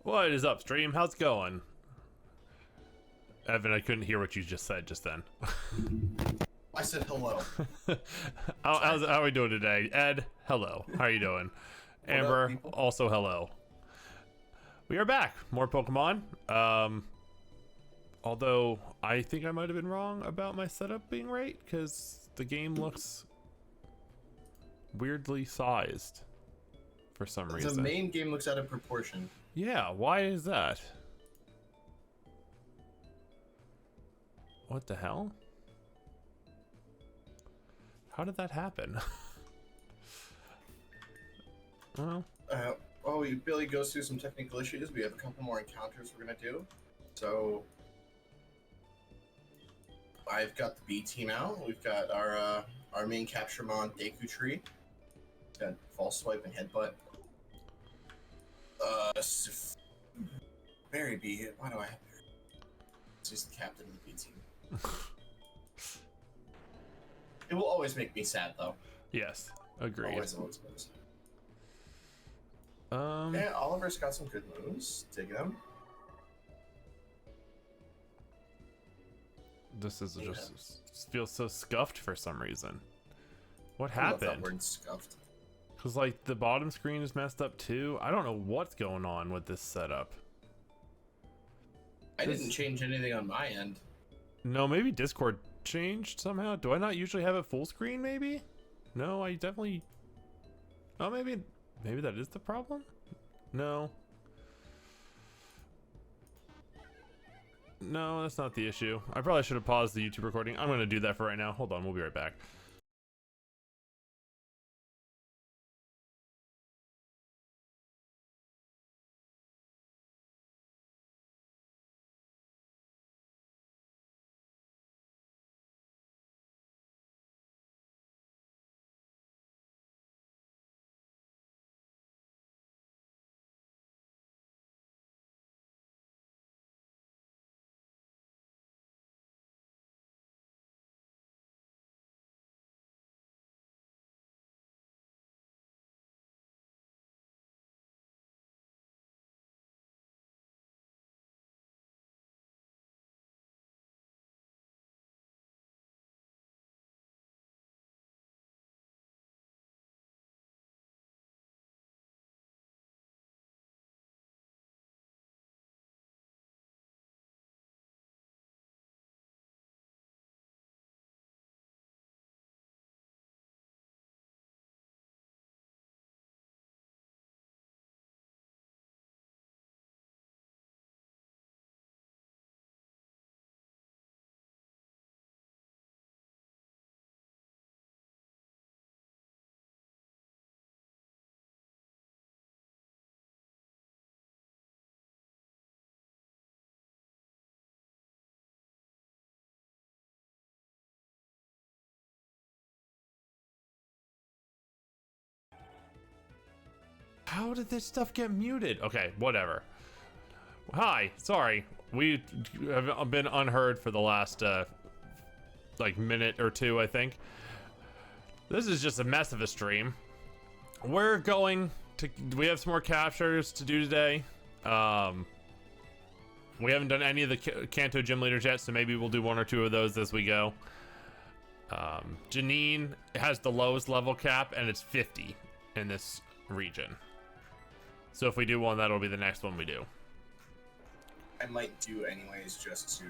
What is up, stream? How's it going? Evan, I couldn't hear what you just said just then. I said hello. How are we doing today? Ed, hello. How are you doing? Amber, up, also hello. We are back. More Pokemon. Although I think I might have been wrong about my setup being right, because the game looks weirdly sized for some reason. The main game looks out of proportion. Yeah, why is that? What the hell? How did that happen? Well, Billy goes through some technical issues. We have a couple more encounters we're gonna do. So I've got the B team out. We've got our main Capturemon Deku Tree. Got False Swipe and Headbutt. Barry B. Why do I have Barry? He's the captain of the B team. It will always make me sad, though. yes, agreed. Always. Yeah, Oliver's got some good moves. Dig them. This is just feels so scuffed for some reason. What I love that happened? word, scuffed. Because like the bottom screen is messed up too. I don't know what's going on with this setup. I didn't change anything on my end. No, maybe Discord changed somehow. Do I not usually have it full screen? Maybe. No, I definitely. Oh, maybe that is the problem. No. No, that's not the issue. I probably should have paused the YouTube recording. I'm going to do that for right now. Hold on, we'll be right back. How did this stuff get muted? Okay, whatever. Hi, sorry. We have been unheard for the last, like, minute or two, I think. This is just a mess of a stream. We're going to... We have some more captures to do today. We haven't done any of the Kanto gym leaders yet, so maybe we'll do one or two of those as we go. Janine has the lowest level cap, and it's 50 in this region. So if we do one, that'll be the next one we do. I might do anyways, just to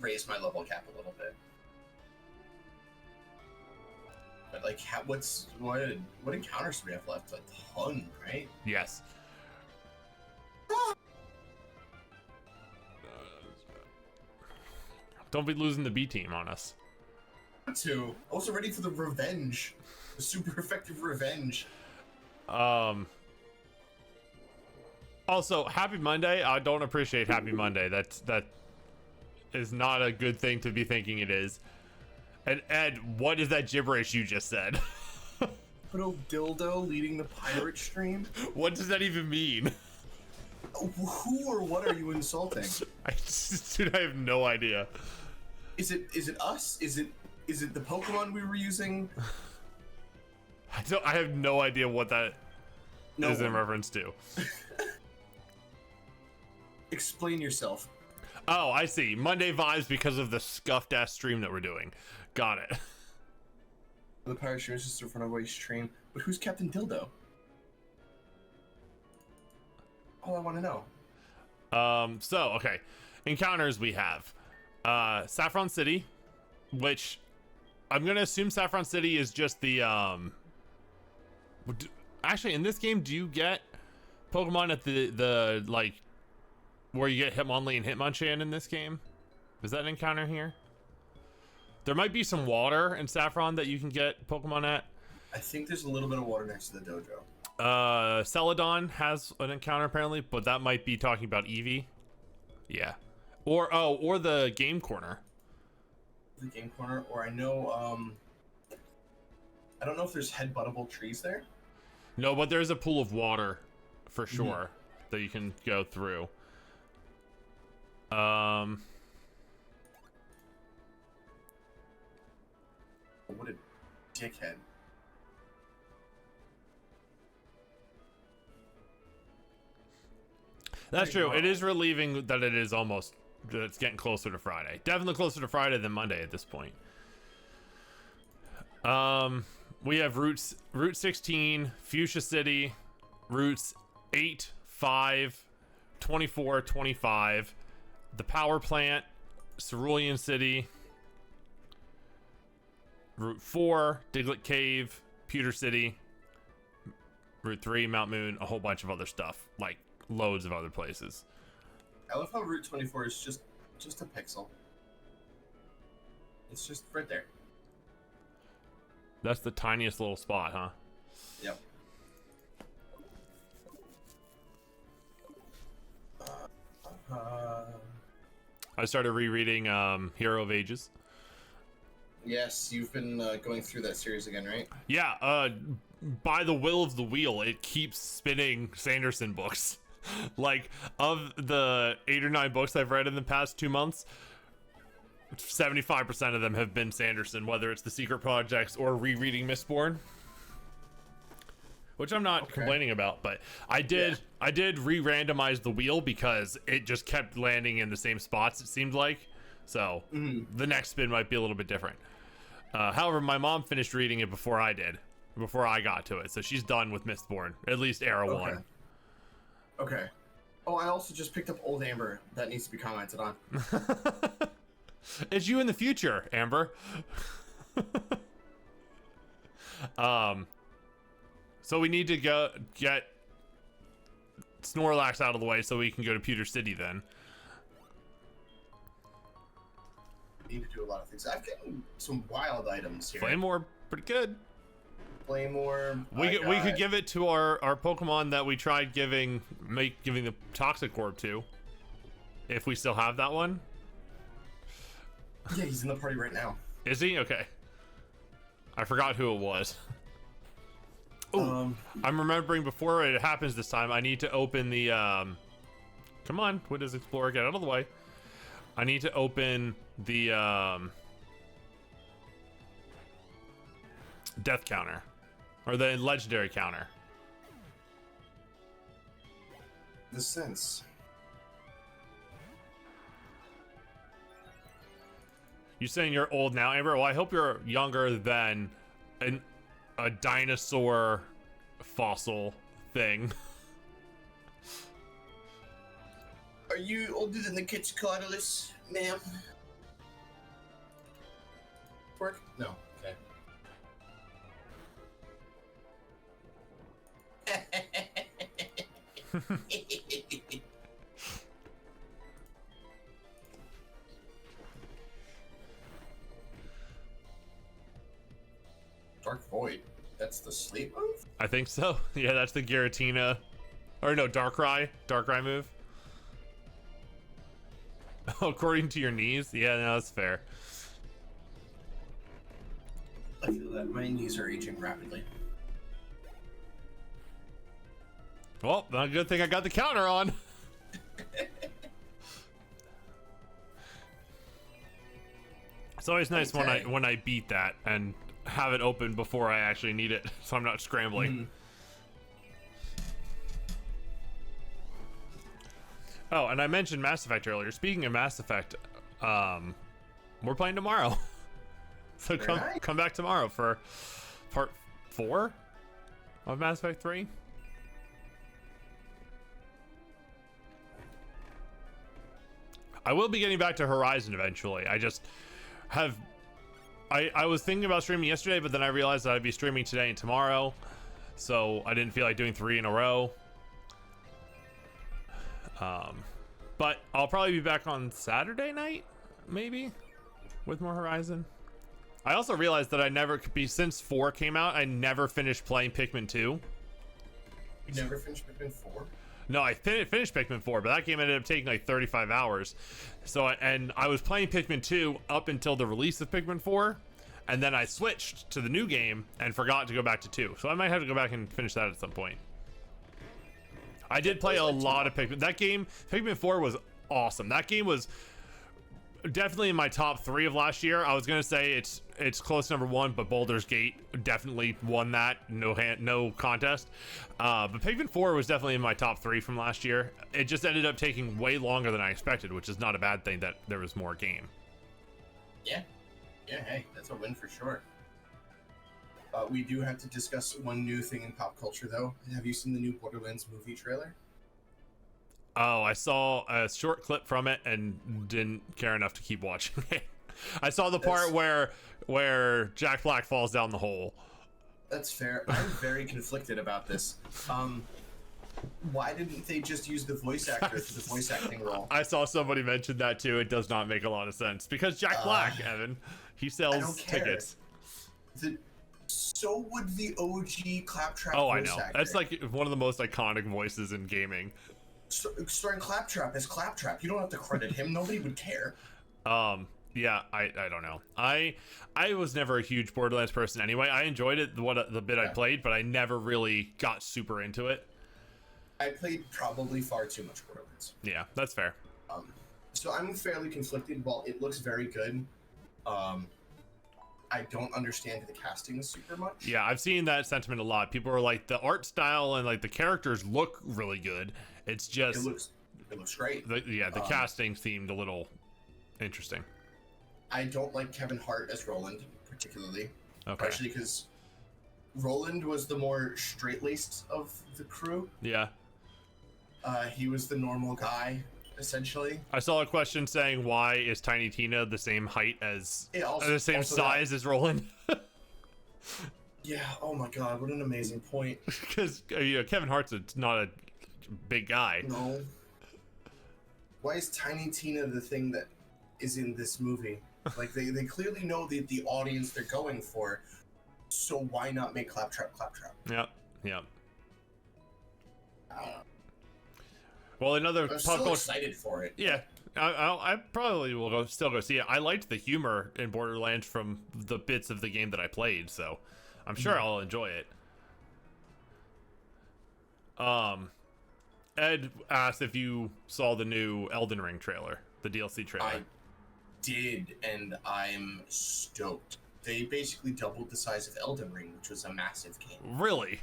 raise my level cap a little bit. But like, what encounters do we have left? A ton, right? Yes. Don't be losing the B team on us. I was ready for the revenge, the super effective revenge. Also, Happy Monday. I don't appreciate Happy Monday. That is not a good thing to be thinking it is. And Ed, what is that gibberish you just said? Little dildo leading the pirate stream. What does that even mean? Who or what are you insulting? Dude, I have no idea. Is it us? Is it the Pokemon we were using? I have no idea what that is in reference to. Explain yourself. Oh, I see. Monday vibes because of the scuffed ass stream that we're doing. Got it. The pirate stream is just a runaway stream. But who's Captain Dildo? All I want to know. So, okay. Encounters we have. Saffron City, which I'm going to assume Saffron City is just the, actually, in this game, do you get Pokemon at the like, where you get Hitmonlee and Hitmonchan in this game? Is that an encounter here? There might be some water in Saffron that you can get Pokemon at. I think there's a little bit of water next to the dojo. Celadon has an encounter apparently, but that might be talking about Eevee. Yeah. Or the game corner. The game corner, or I know, I don't know if there's headbuttable trees there. No, but there's a pool of water for sure that you can go through. What a dickhead. That's true. It is relieving that it's getting closer to Friday. Definitely closer to Friday than Monday at this point. We have Route 16, Fuchsia City, Routes 8, 5, 24, 25, the power plant, Cerulean City, Route 4, Diglett Cave, Pewter City, Route 3, Mount Moon, a whole bunch of other stuff, like loads of other places. I love how Route 24 is just a pixel. It's just right there. That's the tiniest little spot, huh? Yep. I started rereading Hero of Ages. Yes, you've been going through that series again, right? Yeah, by the will of the wheel, it keeps spinning Sanderson books. Like, of the 8 or 9 books I've read in the past 2 months, 75% of them have been Sanderson, whether it's The Secret Projects or rereading Mistborn. Which I'm not complaining about, but I did re-randomize the wheel because it just kept landing in the same spots, it seemed like. So the next spin might be a little bit different. However, my mom finished reading it before I got to it, so she's done with Mistborn, at least Era 1. Okay. Oh, I also just picked up Old Amber. That needs to be commented on. It's you in the future, Amber. So we need to get Snorlax out of the way so we can go to Pewter City then. Need to do a lot of things. I've gotten some wild items here. Flamor, pretty good. Flamor. We could give it to our Pokemon that we tried giving the Toxic Orb to. If we still have that one. Yeah, he's in the party right now. Is he? Okay. I forgot who it was. Oh, I'm remembering before it happens this time, I need to open the, come on, Windows Explorer, get out of the way. I need to open the, death counter. Or the legendary counter. The sense. You saying you're old now, Amber? Well, I hope you're younger than a dinosaur fossil thing. Are you older than the Quetzalcoatlus, ma'am? Work? No. Okay. Dark Void. That's the sleep move? I think so. Yeah, that's the Giratina. Or no, Darkrai. Darkrai move. According to your knees? Yeah, no, that's fair. I feel that my knees are aging rapidly. Well, not a good thing I got the counter on. It's always nice when I beat that and have it open before I actually need it, so I'm not scrambling. Oh, and I mentioned Mass Effect earlier. Speaking of Mass Effect, we're playing tomorrow. So come back tomorrow for part 4 of Mass Effect 3. I will be getting back to Horizon eventually. I just have I was thinking about streaming yesterday, but then I realized that I'd be streaming today and tomorrow, so I didn't feel like doing 3 in a row. But I'll probably be back on Saturday night, maybe, with more Horizon. I also realized that I never could be, since 4 came out, I never finished playing Pikmin 2. You never finished Pikmin 4? No, I finished Pikmin 4, but that game ended up taking like 35 hours. So, and I was playing Pikmin 2 up until the release of Pikmin 4, and then I switched to the new game and forgot to go back to 2. So I might have to go back and finish that at some point. I did play a lot of Pikmin. That game, Pikmin 4, was awesome. That game was definitely in my top 3 of last year. I was gonna say it's close number 1, but Baldur's Gate definitely won that. No contest. But Pikmin 4 was definitely in my top 3 from last year. It just ended up taking way longer than I expected, which is not a bad thing that there was more game. Yeah, hey, that's a win for sure. We do have to discuss one new thing in pop culture, though. Have you seen the new Borderlands movie trailer? Oh, I saw a short clip from it and didn't care enough to keep watching it. I saw the part where Jack Black falls down the hole. That's fair. I'm very conflicted about this. Why didn't they just use the voice actor for the voice acting role? I saw somebody mention that too. It does not make a lot of sense because Jack Black, Evan, he sells tickets. So would the OG Claptrap voice I know. Actor. That's like one of the most iconic voices in gaming. Starring Claptrap as Claptrap. You don't have to credit him. Nobody would care. Yeah, I don't know. I was never a huge Borderlands person anyway. I enjoyed it the bit I played, but I never really got super into it. I played probably far too much Borderlands. Yeah, that's fair. So I'm fairly conflicted. While it looks very good, I don't understand the casting super much. Yeah, I've seen that sentiment a lot. People are like, the art style and like the characters look really good. It's just it looks great. The casting seemed a little interesting. I don't like Kevin Hart as Roland particularly, partially because Roland was the more straight-laced of the crew. Yeah. He was the normal guy, essentially. I saw a question saying, why is Tiny Tina the same height as, the same size as Roland? Yeah, oh my god, what an amazing point. Because Kevin Hart's not a big guy. No. Why is Tiny Tina the thing that is in this movie? Like, they clearly know the audience they're going for, so why not make Claptrap Claptrap? Yep. Well, another I'm so excited for it. Yeah, I probably will still go see it. I liked the humor in Borderlands from the bits of the game that I played, so I'm sure I'll enjoy it. Ed asked if you saw the new Elden Ring trailer, the DLC trailer. I did, and I'm stoked. They basically doubled the size of Elden Ring, which was a massive game. Really?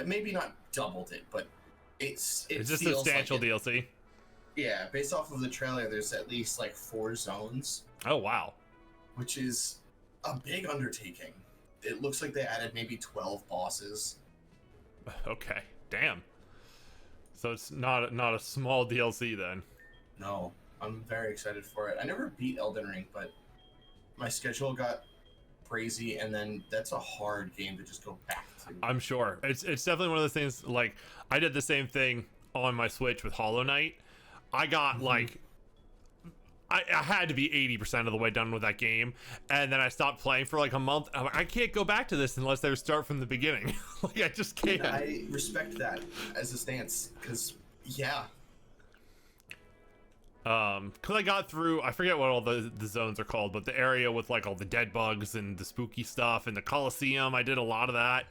Maybe not doubled it, but it's a substantial DLC. Yeah, based off of the trailer, there's at least like 4 zones. Oh wow! Which is a big undertaking. It looks like they added maybe 12 bosses. Okay, damn. So it's not a small DLC then. No, I'm very excited for it. I never beat Elden Ring, but my schedule got crazy, and then that's a hard game to just go back to. I'm sure it's definitely one of those things. Like, I did the same thing on my Switch with Hollow Knight. I got like I had to be 80% of the way done with that game, and then I stopped playing for like a month. I'm like, I can't go back to this unless they start from the beginning. Like, I just can't. I respect that as a stance, because because I got through, I forget what all the zones are called, but the area with like all the dead bugs and the spooky stuff and the Coliseum, I did a lot of that.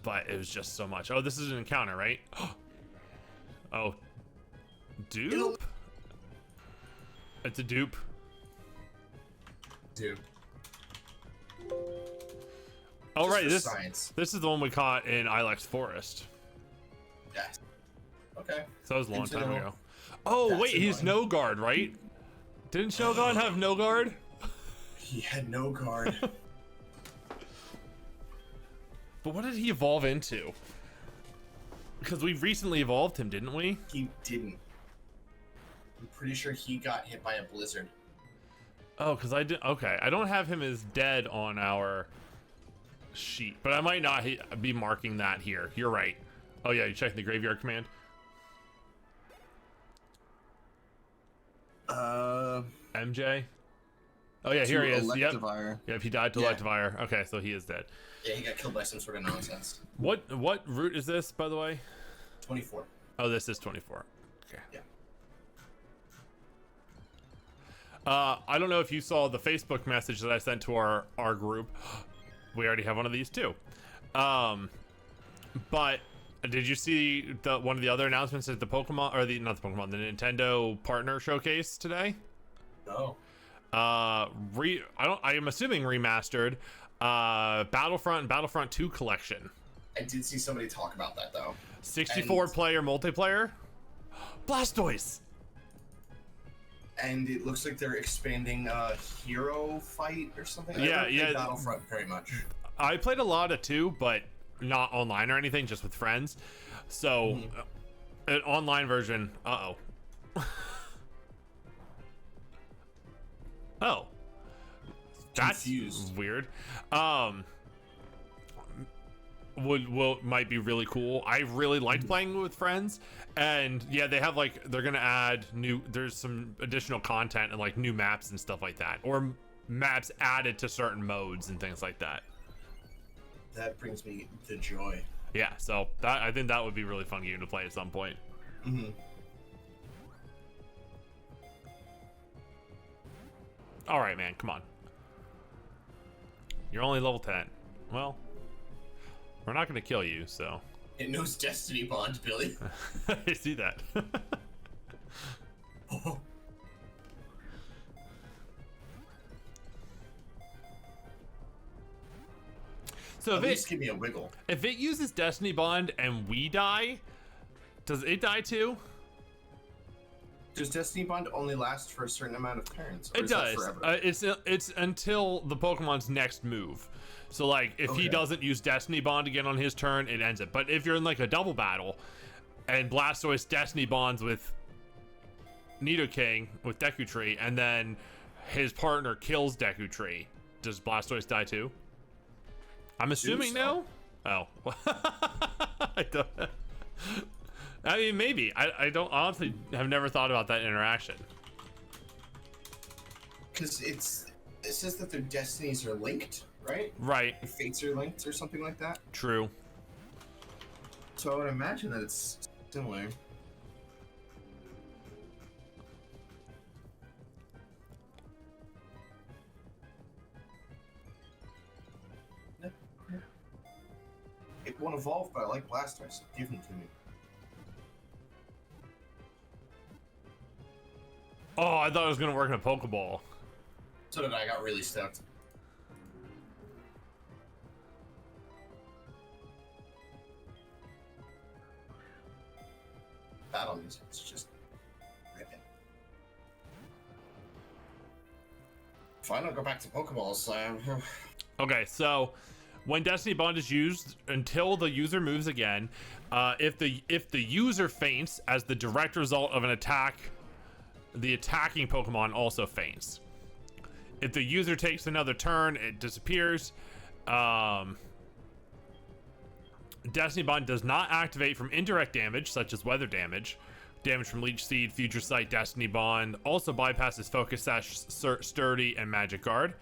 But it was just so much. Oh, this is an encounter, right? Oh, dupe? It's a dupe. Dupe. Oh, right, this is the one we caught in Ilex Forest. Yes. Okay. So that was a long Into time the- ago. Oh, That's wait, he's annoying. no guard, right? Didn't Shogun have no guard? He had no guard. But what did he evolve into? Because we recently evolved him, didn't we? He didn't. I'm pretty sure he got hit by a blizzard. Oh, because I did. Okay, I don't have him as dead on our sheet, but I might not be marking that here. You're right. Oh yeah, you checking the graveyard command? MJ. Oh yeah, here he is. Yep. Yep, he died to Electivire. Okay, so he is dead. Yeah, he got killed by some sort of nonsense. What route is this, by the way? 24. Oh, this is 24. Okay. Yeah. I don't know if you saw the Facebook message that I sent to our group. We already have one of these too. But did you see one of the other announcements at the Pokemon, or the Nintendo partner showcase today? No. I am assuming remastered Battlefront and Battlefront 2 collection. I did see somebody talk about that though. 64 player multiplayer. Blastoise. And it looks like they're expanding Hero Fight or something. Yeah, I yeah. Battlefront very much. I played a lot of 2, but not online or anything, just with friends. So, an online version. Oh, that's Confused. weird. Might be really cool. I really liked playing with friends, and yeah, they have they're gonna add there's some additional content and new maps and stuff like that, or maps added to certain modes and things like that. That brings me the joy. Yeah, so I think that would be a really fun game to play at some point. All right, man, come on. You're only level 10. Well, we're not gonna kill you, so. It knows Destiny Bond, Billy. I see that. Oh. So At least give me a wiggle. if it uses Destiny Bond and we die, does it die too? Does Destiny Bond only last for a certain amount of turns? Or It is that does. forever? It's until the Pokemon's next move. So if he doesn't use Destiny Bond again on his turn, it ends it. But if you're in a double battle, and Blastoise Destiny Bonds with Nidoking with Deku Tree, and then his partner kills Deku Tree, does Blastoise die too? I'm assuming no. Oh, I mean, maybe. I don't honestly have never thought about that interaction. Because it says that their destinies are linked, right? Right. Their fates are linked or something like that. True. So I would imagine that it's similar. It won't evolve, but I like Blastoise. Give him to me. Oh, I thought it was gonna work in a Pokeball. So did I. Got really stoked. Battle music. It's just ripping. Fine, I'll go back to Pokeballs. Okay, so when Destiny Bond is used until the user moves again, if the user faints as the direct result of an attack, the attacking Pokemon also faints. If the user takes another turn, it disappears. Destiny Bond does not activate from indirect damage, such as weather damage. Damage from Leech Seed, Future Sight, Destiny Bond also bypasses Focus Sash, Sturdy, and Magic Guard.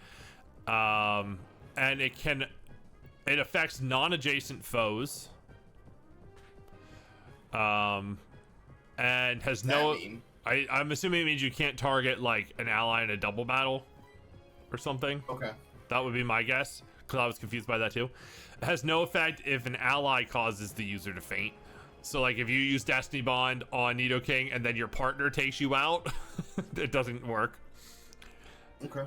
And it affects non-adjacent foes. And has no. I'm assuming it means you can't target an ally in a double battle or something. Okay. That would be my guess, because I was confused by that too. It has no effect if an ally causes the user to faint. So if you use Destiny Bond on Nidoking and then your partner takes you out, it doesn't work. Okay.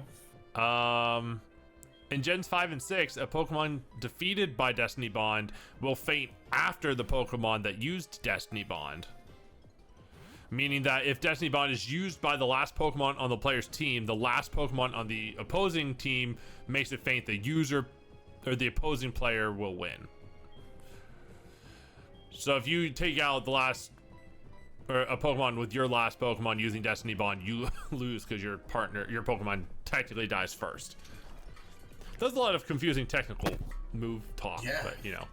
In Gens 5 and 6, a Pokemon defeated by Destiny Bond will faint after the Pokemon that used Destiny Bond. meaning that if Destiny Bond is used by the last Pokemon on the player's team, the last Pokemon on the opposing team makes it faint. The user or the opposing player will win. So if you take out the last or a Pokemon with your last Pokemon using Destiny Bond, you lose because your Pokemon technically dies first. There's a lot of confusing technical move talk, yeah. But you know.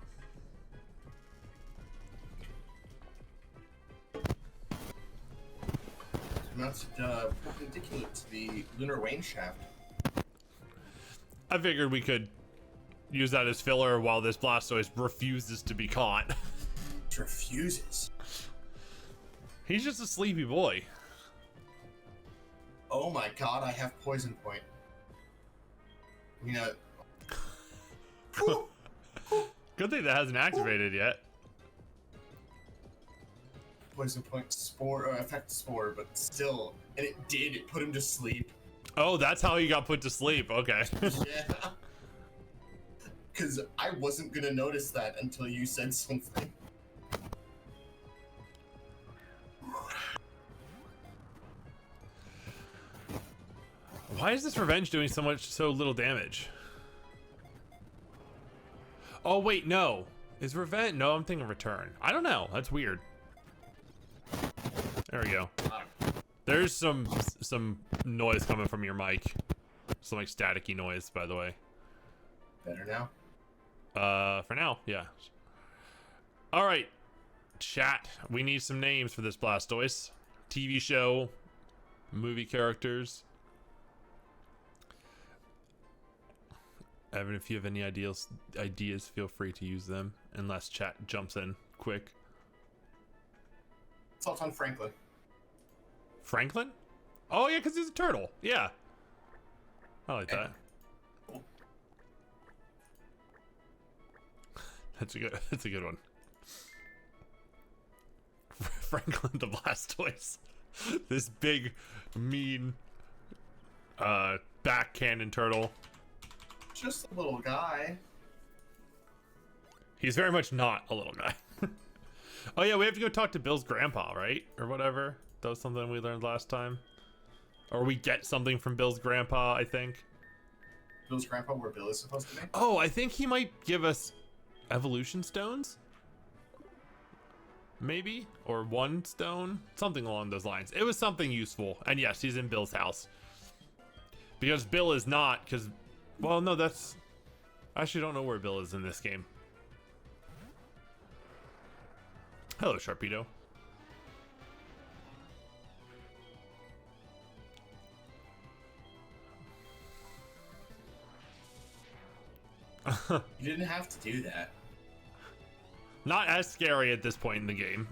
Mounted perpendicular to the lunar wane shaft. I figured we could use that as filler while this Blastoise refuses to be caught. It refuses. He's just a sleepy boy. Oh my god, I have poison point. You know. Good thing that hasn't activated yet. Poison point spore, effect spore, but still, and it did. It put him to sleep. Oh, that's how he got put to sleep. Okay. Yeah. Because I wasn't gonna notice that until you said something. Why is this revenge doing so little damage? Oh wait, no. Is revenge? No, I'm thinking return. I don't know. That's weird. There we go. There's some noise coming from your mic. Some like staticky noise, by the way. Better now? For now, yeah. All right, chat. We need some names for this Blastoise. TV show, movie characters. Evan, if you have any ideas, feel free to use them. Unless chat jumps in quick. Sultan Franklin. Franklin? Oh yeah, because he's a turtle. Yeah, I like that. That's a good one. Franklin the Blastoise. This big, mean, back cannon turtle. Just a little guy. He's very much not a little guy. Oh yeah, we have to go talk to Bill's grandpa, right? Or whatever. That was something we learned last time. Or we get something from Bill's grandpa, I think. Bill's grandpa, where Bill is supposed to be? Oh, I think he might give us evolution stones? Maybe? Or one stone? Something along those lines. It was something useful. And yes, he's in Bill's house. Because Bill is not, because... Well, no, that's... I actually don't know where Bill is in this game. Hello, Sharpedo. You didn't have to do that. Not as scary at this point in the game.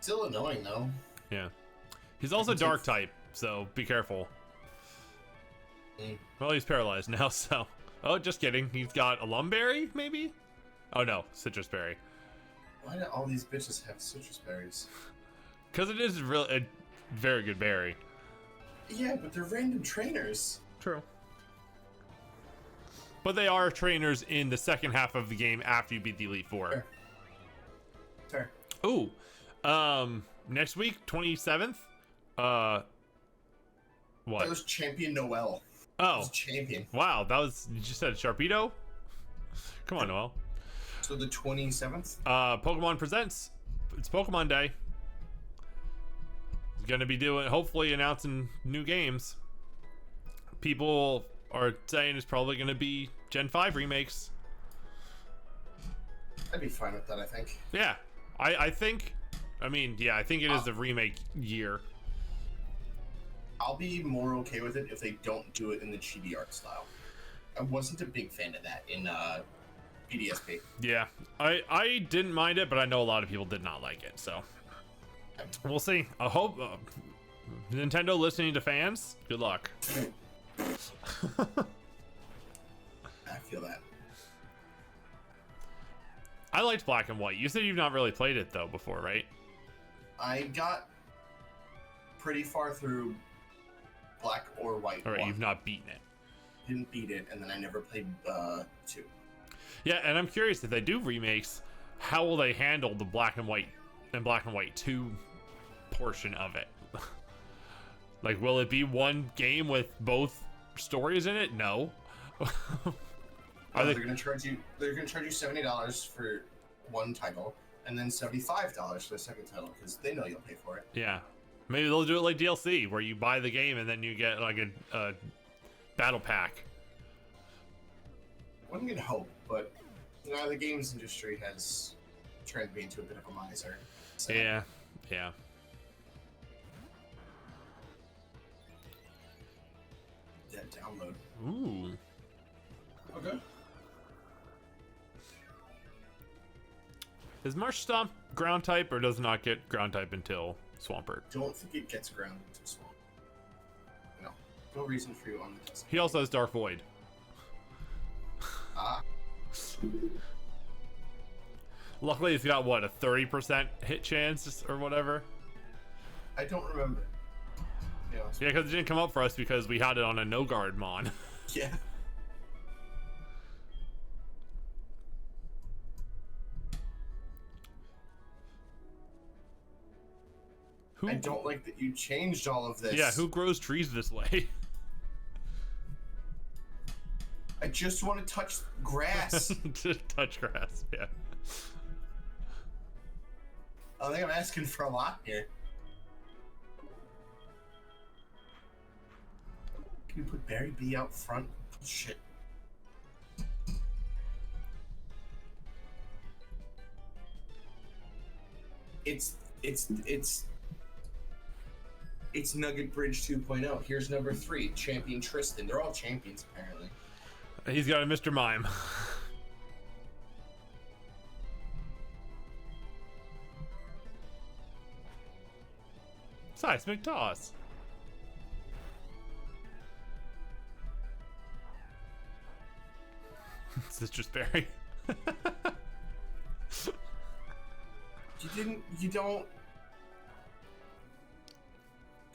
Still annoying, though. Yeah. He's also dark type, so be careful. Well, he's paralyzed now, so... Oh, just kidding. He's got a lumberry, maybe? Oh, no. Citrus berry. Why do all these bitches have citrus berries? Because it is really a very good berry. Yeah, but they're random trainers. True. But they are trainers in the second half of the game after you beat the Elite Four. Sure. Ooh. Next week, 27th? What? That was Champion Noel. Oh. Champion. Wow, that was... You just said Sharpedo? Come on, Noel. So the 27th? Pokemon Presents. It's Pokemon Day. It's gonna be hopefully announcing new games. People are saying it's probably gonna be Gen 5 remakes. I'd be fine with that, I think. Yeah, I think, I mean, yeah, I think it is the remake year. I'll be more okay with it if they don't do it in the chibi art style. I wasn't a big fan of that in PDSP. Yeah, I didn't mind it, but I know a lot of people did not like it, so we'll see. I hope Nintendo listening to fans, good luck. I feel that. I liked Black and White. You said you've not really played it though before, right? I got pretty far through Black or White. All right, you've not beaten it. Didn't beat it, and then I never played 2. Yeah, and I'm curious if they do remakes, how will they handle the Black and White 2 portion of it. Like, will it be one game with both stories in it? No. They're gonna charge you $70 for one title and then $75 for the second title because they know you'll pay for it. Yeah. Maybe they'll do it like DLC, where you buy the game and then you get like a battle pack. One can hope, but the games industry has turned me into a bit of a miser. So. Yeah. That download. Ooh. Okay. Is Marsh Stomp ground type or does not get ground type until Swampert? Don't think it gets ground into Swamp. No. No reason for you on the test. He also has Dark Void. Ah. Luckily, he's got what, a 30% hit chance or whatever. I don't remember. Yeah, because it didn't come up for us because we had it on a no guard mon. Yeah. I don't like that you changed all of this. Yeah, who grows trees this way? I just want to touch grass. Just touch grass, yeah. I think I'm asking for a lot here. Can you put Barry B out front? Shit. It's Nugget Bridge 2.0. Here's number 3, Champion Tristan. They're all champions, apparently. He's got a Mr. Mime. Seismic Toss. Citrus Berry. You don't.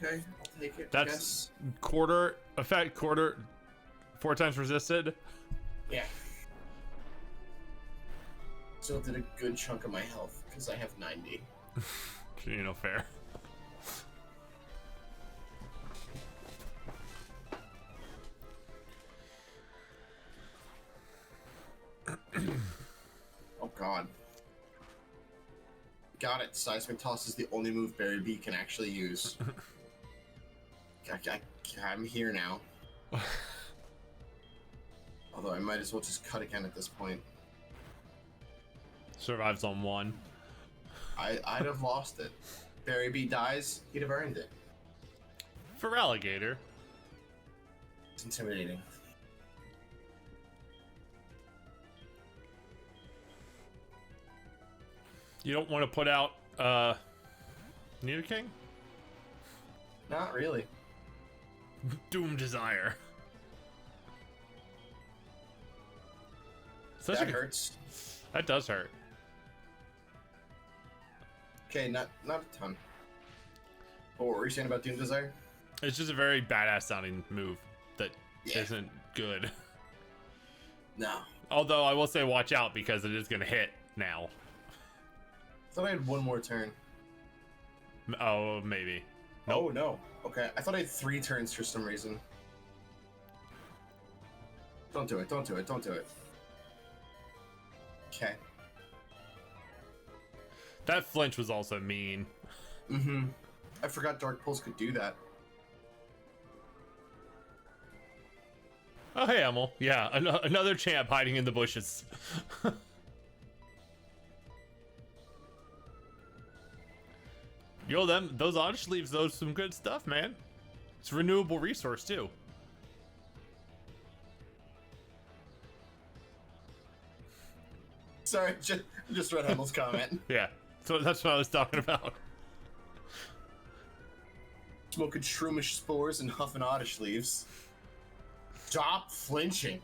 Okay, I'll take it. That's quarter effect, quarter 4 times resisted. Yeah. Still did a good chunk of my health because I have 90. You know, fair. Oh god. Got it. Seismic Toss is the only move Barry B can actually use. I'm here now. Although I might as well just cut again at this point. Survives on 1. I'd have lost it. Barry B dies, he'd have earned it. For Alligator. It's intimidating. You don't want to put out Nidoking? Not really. Doom Desire. That hurts. That does hurt. Okay, not a ton. But what were you saying about Doom Desire? It's just a very badass sounding move that isn't good. No. Although I will say watch out because it is going to hit now. I thought I had one more turn. Oh, maybe. Nope. Oh, no. Okay, I thought I had 3 turns for some reason. Don't do it, don't do it, don't do it. Okay. That flinch was also mean. Mm-hmm. I forgot Dark Pulse could do that. Oh, hey, Emil. Yeah, another champ hiding in the bushes. Yo, those Oddish Leaves, those some good stuff, man. It's a renewable resource, too. Sorry, just read Emil's comment. Yeah, so that's what I was talking about. Smoking shroomish spores and huffing Oddish Leaves. Stop flinching.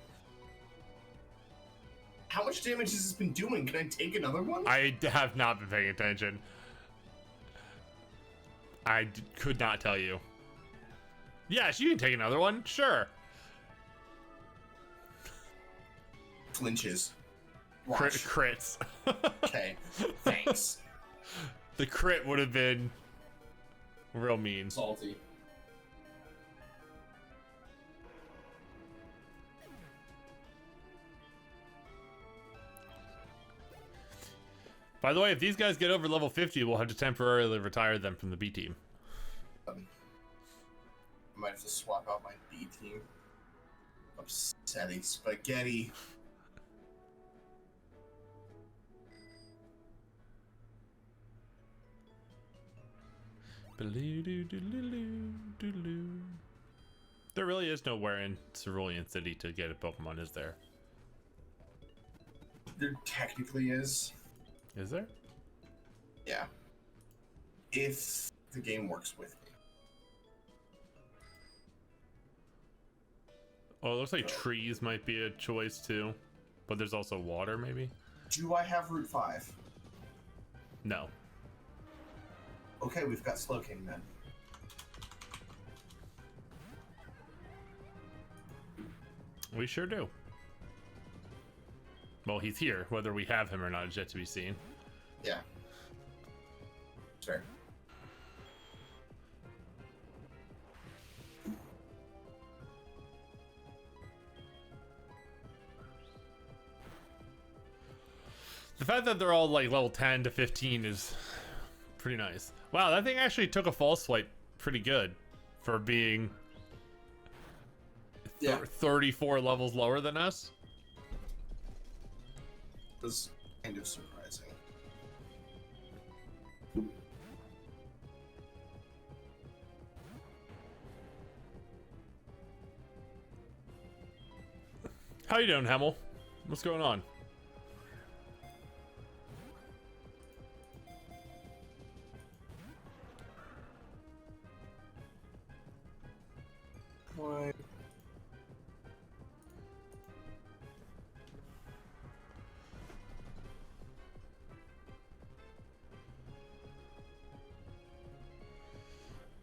How much damage has this been doing? Can I take another one? I have not been paying attention. I could not tell you. Yes, you can take another one. Sure. Flinches. Watch. Crits. Okay, thanks. The crit would have been Real mean. Salty. By the way, if these guys get over level 50, we'll have to temporarily retire them from the B team. I might have to swap out my B team. Upsetting spaghetti. There really is nowhere in Cerulean City to get a Pokemon, is there? There technically is. Is there? Yeah. If the game works with me. Oh, it looks like trees might be a choice too. But there's also water, maybe? Do I have Route 5? No. Okay, we've got Slowking then. We sure do. Well, he's here. Whether we have him or not is yet to be seen. Yeah. Sure. The fact that they're all like level 10 to 15 is pretty nice. Wow, that thing actually took a false swipe pretty good for being 34 levels lower than us. It was kind of surprising. How you doing, Hemmel? What's going on? What?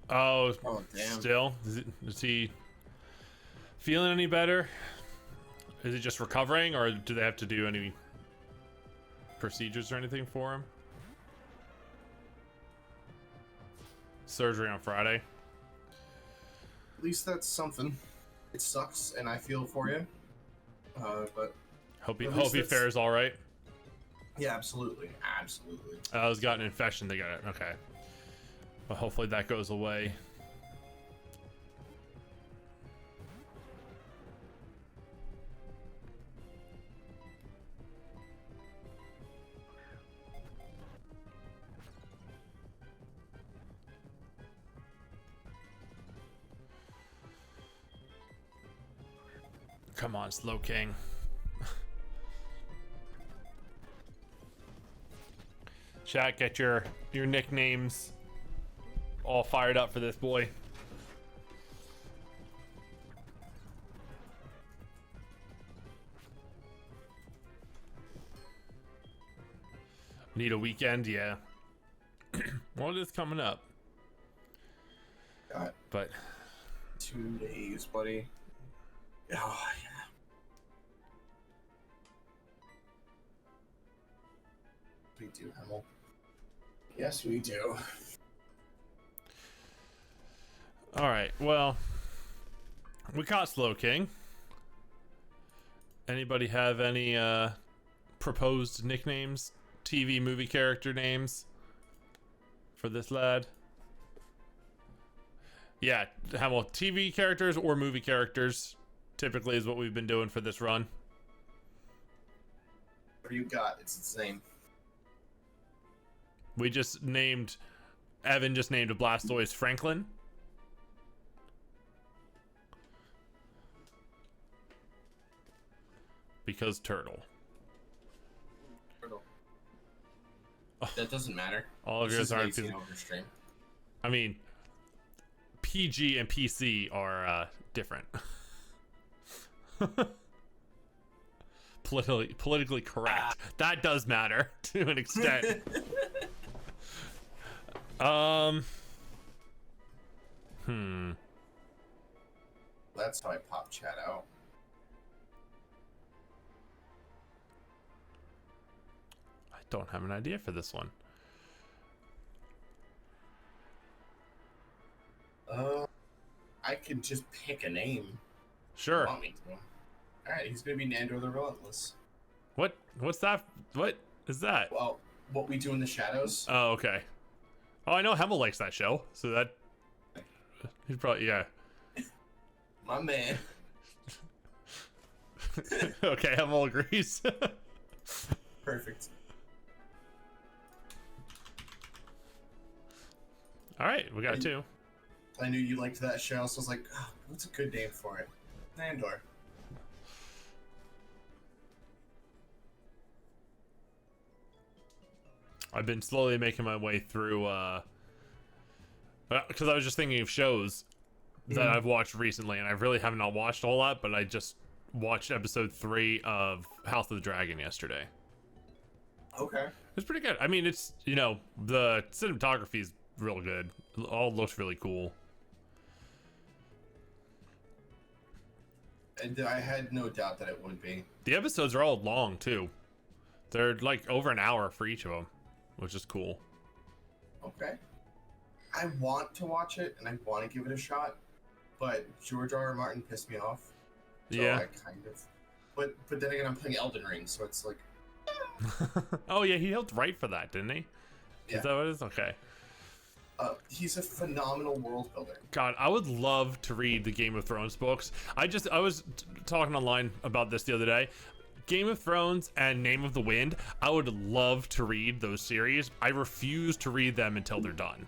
Oh, damn. still? Is he feeling any better? Is he just recovering, or do they have to do any procedures or anything for him? Surgery on Friday. At least that's something. It sucks, and I feel for you. But Hope he fares all right. yeah, absolutely, absolutely. He's got an infection. They got it. Okay. But hopefully that goes away. Come on, Slow King. Chat, get your nicknames all fired up for this boy. Need a weekend, yeah. Well, it is coming up. Got But 2 days, buddy. Oh, yeah. We do, Hemmel. Yes, we do. all right, well, we caught Slow King. Anybody have any proposed nicknames, TV movie character names for this lad? Yeah, well, TV characters or movie characters typically is what we've been doing for this run. Whatever you got, it's the same. We just named, Evan just named a Blastoise Franklin. Because turtle. Turtle. That doesn't matter. All of yours aren't. Overstream. I mean, PG and PC are different. Politically correct. That does matter to an extent. That's how I pop chat out. I don't have an idea for this one. I could just pick a name. Sure. You want me to. All right, he's gonna be Nando the Relentless. What's that? What is that? Well, What We Do in the Shadows. Oh, okay. Oh, I know Hemmel likes that show, so that he's probably yeah. My man. Okay, Hemmel agrees. Perfect. All right, we got two. I knew you liked that show, so I was like, oh, what's a good name for it? Nandor. I've been slowly making my way through, because I was just thinking of shows that I've watched recently, and I really have not watched a whole lot, but I just watched episode 3 of House of the Dragon yesterday. Okay. It's pretty good. I mean, it's, you know, the cinematography is real good. It all looks really cool. And I had no doubt that it would be. The episodes are all long, too. They're like over an hour for each of them, which is cool. Okay. I want to watch it, and I want to give it a shot, but George R. R. Martin pissed me off. So Yeah. I kind of. But then again, I'm playing Elden Ring, so it's like. Oh, yeah, he helped write for that, didn't he? Yeah. Is that what it is? Okay. He's a phenomenal world builder. God, I would love to read the Game of Thrones books. I was talking online about this the other day. Game of Thrones and Name of the Wind, I would love to read those series. I refuse to read them until they're done.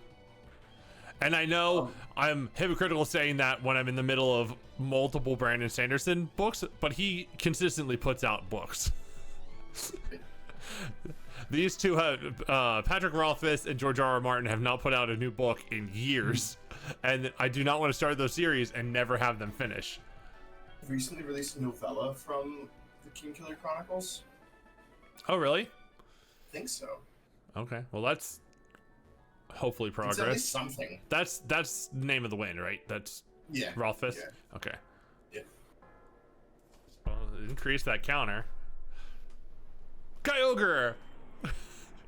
And I know I'm hypocritical saying that when I'm in the middle of multiple Brandon Sanderson books, but he consistently puts out books. These two have, Patrick Rothfuss and George R. R. Martin have not put out a new book in years. And I do not want to start those series and never have them finish. Recently released a novella from the Kingkiller Chronicles. Oh, really? I think so. Okay, well that's hopefully progress. It's at least something. That's Name of the Wind, right? That's Yeah. Rothfuss? Yeah. Okay. Yeah. Well, increase that counter. Kyogre!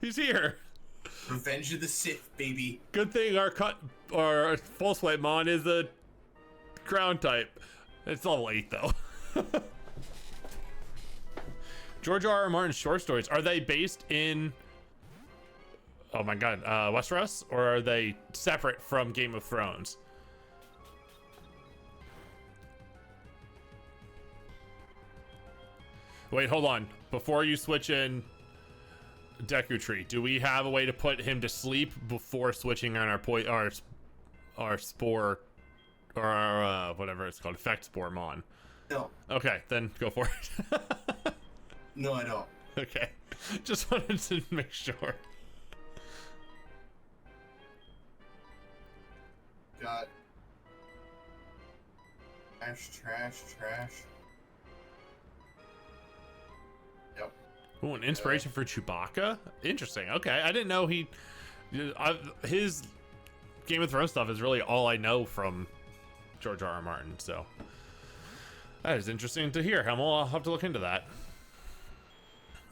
He's here! Revenge of the Sith, baby. Good thing our false white mon is a ground type. It's level 8 though. George R. R. Martin's short stories, are they based in, oh my god, Westeros? Or are they separate from Game of Thrones? Wait, hold on. Before you switch in Deku Tree, do we have a way to put him to sleep before switching on our spore, or our, whatever it's called, effect spore mon? No. Okay, then go for it. No, I don't. Okay, just wanted to make sure. Got trash. Yep. Ooh, an inspiration for Chewbacca? Interesting. Okay, I didn't know his Game of Thrones stuff is really all I know from George R. R. Martin, so that is interesting to hear. I'll have to look into that.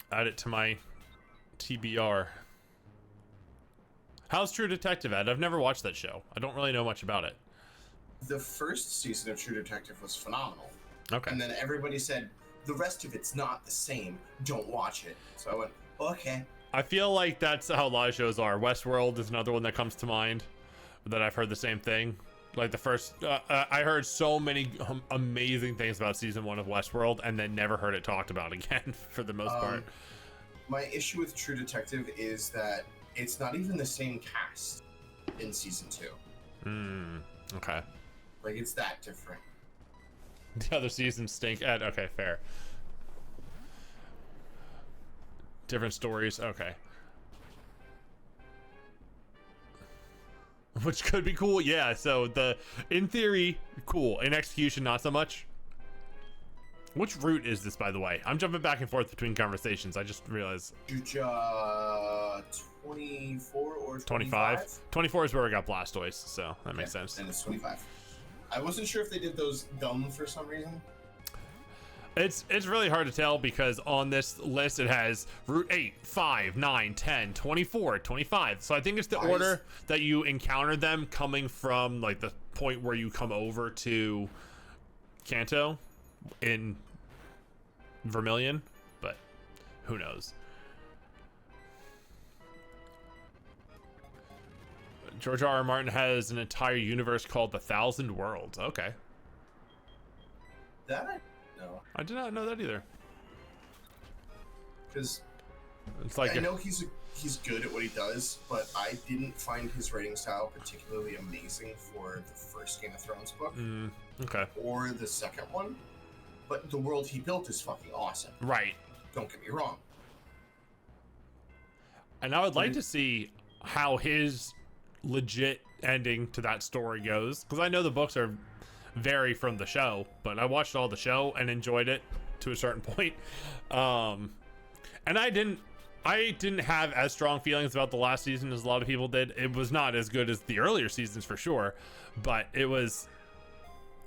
Add it to my TBR. How's True Detective, Ed? I've never watched that show. I don't really know much about it. The first season of True Detective was phenomenal. Okay. And then everybody said, the rest of it's not the same. Don't watch it. So I went, okay. I feel like that's how a lot of shows are. Westworld is another one that comes to mind that I've heard the same thing. Like the first, I heard so many amazing things about season 1 of Westworld and then never heard it talked about again for the most part. My issue with True Detective is that it's not even the same cast in season 2. Okay. Like, it's that different. The other seasons stink. Ed, okay, fair. Different stories, okay. Which could be cool, yeah. So in theory, cool. In execution, not so much. Which route is this, by the way? I'm jumping back and forth between conversations. I just realized. 24 or 25? 24 is where we got Blastoise, so that makes sense. And it's 25. I wasn't sure if they did those dumb for some reason. It's really hard to tell because on this list it has Route 8, 5, 9, 10, 24, 25. So I think it's the order that you encounter them coming from like the point where you come over to Kanto in Vermilion, but who knows. George R. R. Martin has an entire universe called the Thousand Worlds. Okay. That no. I did not know that either. Because it's like I know he's good at what he does, but I didn't find his writing style particularly amazing for the first Game of Thrones book. Okay. Or the second one. But the world he built is fucking awesome. Right. Don't get me wrong. And I would like to see how his legit ending to that story goes, because I know the books are vary from the show, but I watched all the show and enjoyed it to a certain point. And I didn't have as strong feelings about the last season as a lot of people did. It was not as good as the earlier seasons for sure, but it was,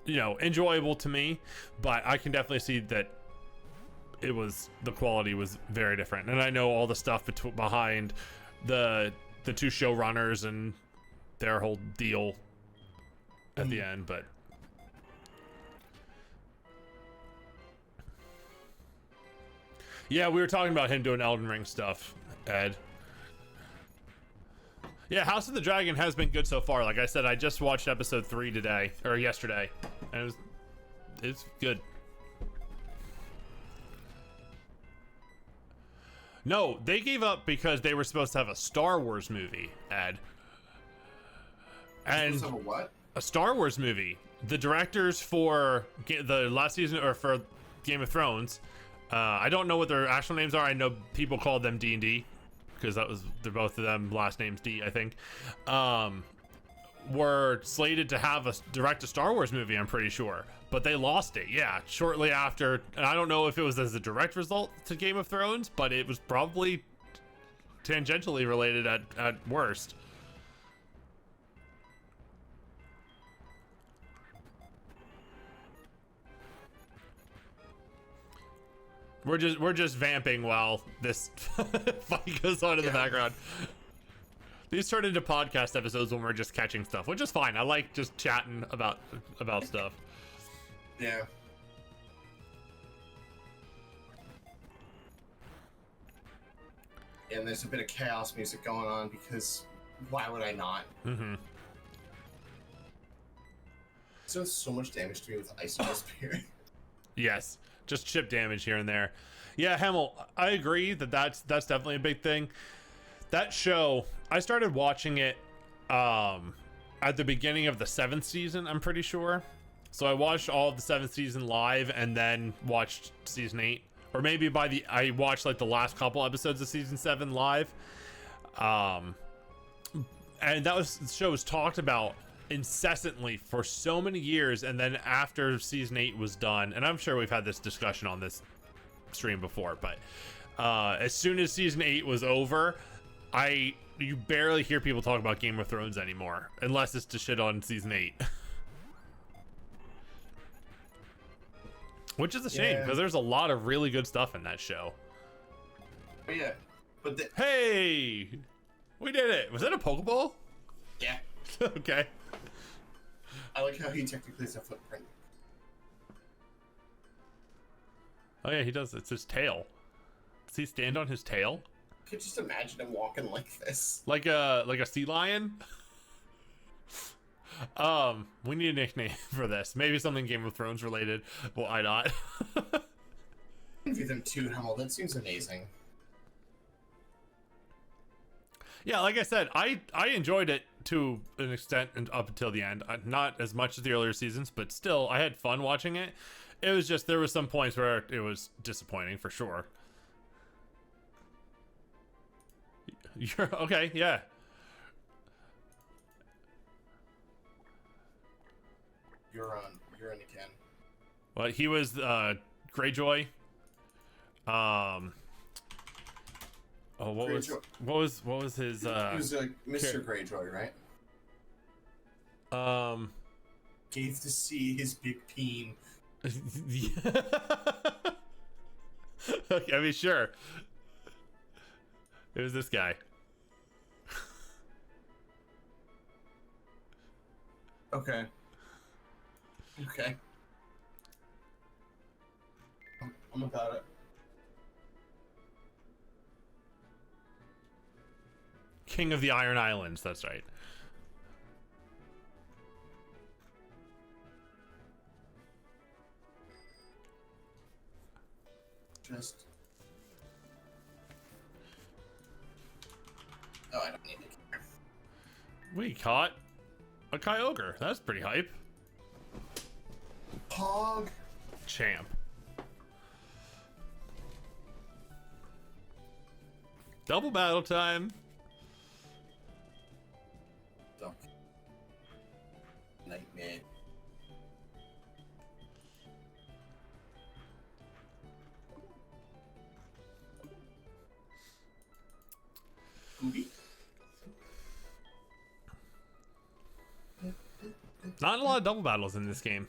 you know, enjoyable to me. But I can definitely see that the quality was very different. And I know all the stuff behind the two showrunners and their whole deal at the end, but yeah, we were talking about him doing Elden Ring stuff, Ed. Yeah, House of the Dragon has been good so far. Like I said, I just watched episode 3 today, or yesterday, and it's good. No, they gave up because they were supposed to have a Star Wars movie, Ed. And what? A Star Wars movie. The directors for the last season, or for Game of Thrones, I don't know what their actual names are. I know people called them D&D because they're both of them last names D, I think. Were slated to have direct a Star Wars movie, I'm pretty sure, but they lost it. Yeah, shortly after. And I don't know if it was as a direct result to Game of Thrones, but it was probably tangentially related at worst. We're just vamping while this fight goes on in the background. These turn into podcast episodes when we're just catching stuff, which is fine. I like just chatting about stuff. Yeah. And there's a bit of chaos music going on because why would I not? Mm-hmm. It's doing so much damage to me with Ice Spear. Yes, just chip damage here and there. Yeah, Hemel, I agree that's definitely a big thing. That show, I started watching it at the beginning of the 7th season, I'm pretty sure. So I watched all of the 7th season live and then watched season 8. Or maybe I watched like the last couple episodes of season 7 live. And the show was talked about incessantly for so many years, and then after season 8 was done, and I'm sure we've had this discussion on this stream before, but as soon as season 8 was over, you barely hear people talk about Game of Thrones anymore, unless it's to shit on season 8. Which is a shame, because there's a lot of really good stuff in that show. Oh, yeah, but hey, we did it. Was that a Pokeball? Yeah. Okay. I like how he technically is a footprint. Oh yeah, he does. It's his tail. Does he stand on his tail? I could just imagine him walking like this. Like a sea lion? We need a nickname for this. Maybe something Game of Thrones related. Why not? Envy them too, Hummel. That seems amazing. Yeah, like I said, I enjoyed it to an extent and up until the end. Not as much as the earlier seasons, but still, I had fun watching it. It was just, there was some points where it was disappointing for sure. You're okay, yeah. You're on again. Well, he was Greyjoy. Oh, what was his? He was like Mr. Greyjoy, right? Gave to see his big peen Okay, I mean, sure. It was this guy. Okay. Okay. I'm about it. King of the Iron Islands, that's right. Just. Oh, I don't need it. We caught a Kyogre. That's pretty hype. Pog. Champ. Double battle time. Duck. Nightmare. Oogie. Not a lot of double battles in this game.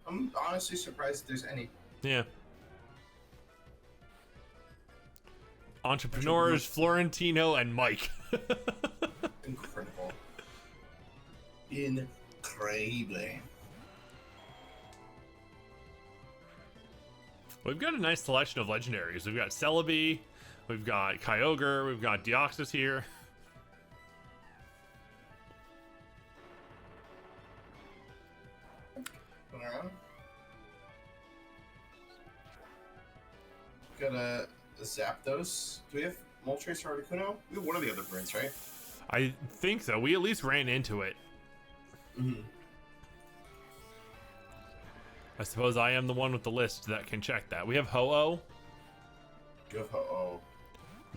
I'm honestly surprised there's any. Yeah. Entrepreneurs, Florentino, and Mike. Incredible. Incredible. We've got a nice selection of legendaries. We've got Celebi, we've got Kyogre, we've got Deoxys here. Going around. Got a Zapdos. Do we have Moltres or Articuno? We have one of the other birds, right? I think so. We at least ran into it. Mm-hmm. I suppose I am the one with the list that can check that. We have Ho-Oh, You have Ho-Oh.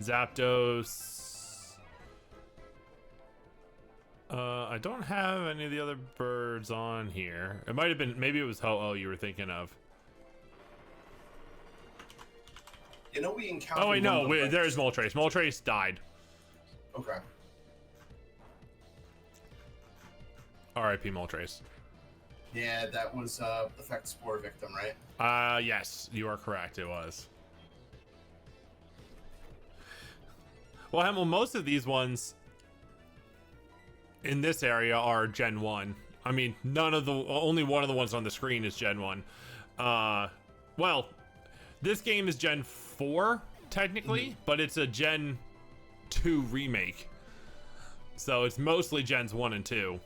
Zapdos. I don't have any of the other birds on here. It might have been, maybe it was Ho-Oh you were thinking of. You know we encountered. Oh wait, no, one of the there's Moltres. Moltres died. Okay. R.I.P. Moltres. Yeah, that was Effect Spore victim, right? Yes, you are correct. It was. Well, Hemel, most of these ones in this area are Gen 1. I mean, only one of the ones on the screen is Gen 1. Well, this game is Gen 4, technically, but it's a Gen 2 remake. So it's mostly Gens 1 and 2.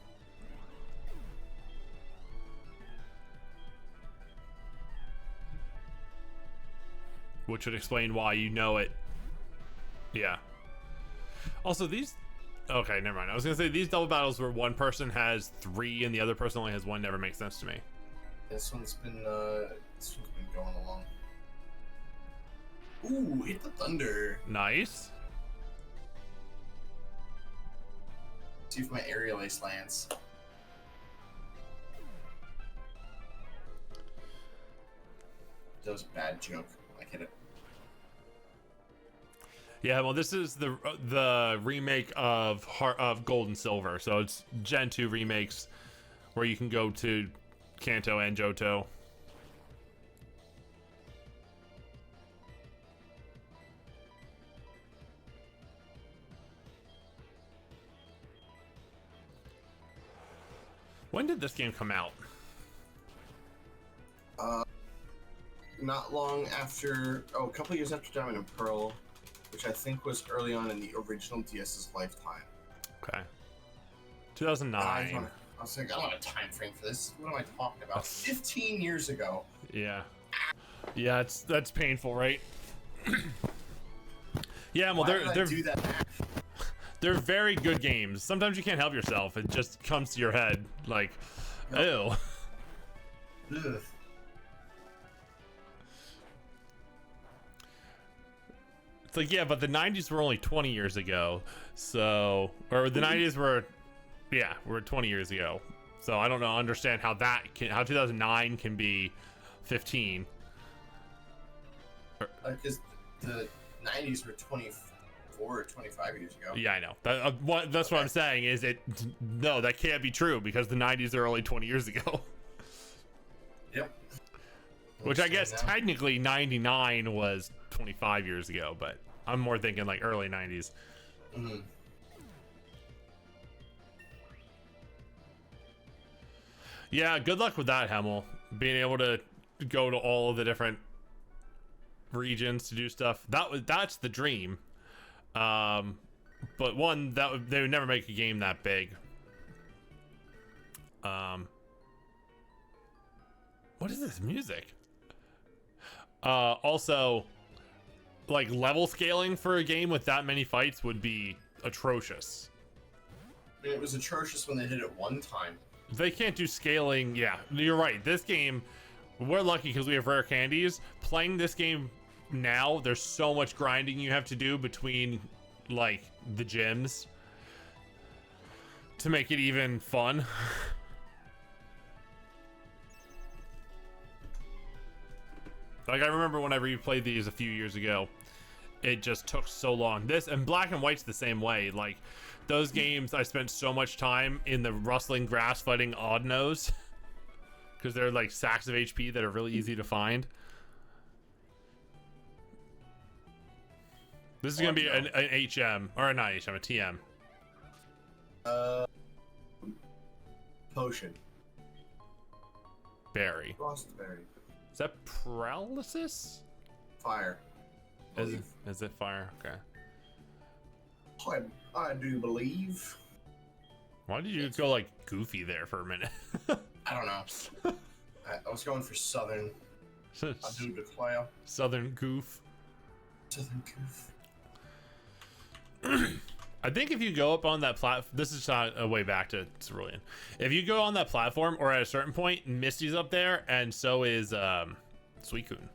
Which would explain why you know it. Yeah. Also, these... Okay, never mind. I was going to say, these double battles where one person has 3 and the other person only has 1 never makes sense to me. This one's been going along. Ooh, hit the thunder. Nice. See if my aerial ace lands. That was a bad joke. I hit it. Yeah, well, this is the remake of Gold and Silver, so it's Gen 2 remakes where you can go to Kanto and Johto. When did this game come out? Not long after, a couple years after Diamond and Pearl, which I think was early on in the original DS's lifetime. Okay. 2009. I was like, I don't have a time frame for this. What am I talking about? 15 years ago. Yeah. Yeah, that's painful, right? Yeah, well, Why did I do that? They're very good games. Sometimes you can't help yourself. It just comes to your head, like, ew. Ugh. It's like, yeah, but the 90s were only 20 years ago. So, or the 90s were 20 years ago. So I don't know, understand how how 2009 can be 15. Because the 90s were 24 or 25 years ago. Yeah, I know. That's what I'm saying is no, that can't be true because the 90s are only 20 years ago. Yep. Which I guess Now. technically 99 was 25 years ago, but I'm more thinking like early 90s. Mm-hmm. Yeah, good luck with that, Hemel. Being able to go to all of the different regions to do stuff. That's the dream. But one, they would never make a game that big. What is this music? Also, like level scaling for a game with that many fights would be atrocious. I mean, it was atrocious when they did it one time. They can't do scaling. Yeah, you're right. This game, we're lucky because we have rare candies. Playing this game now, there's so much grinding you have to do between like the gyms to make it even fun. Like I remember when I replayed these a few years ago, it just took so long. This and Black and White's the same way. Like those games, I spent so much time in the rustling grass fighting Oddnos because they're like sacks of HP that are really easy to find. This is gonna be an HM or not HM, a TM. Potion. Berry. Frostberry. Is that paralysis? Fire. Is it fire? Okay. I do believe. Why did you go like goofy there for a minute? I don't know. I was going for Southern. I do declare. Southern goof. Southern goof. I think if you go up on that platform, this is not a way back to Cerulean. If you go on that platform, or at a certain point, Misty's up there, and so is Suicune.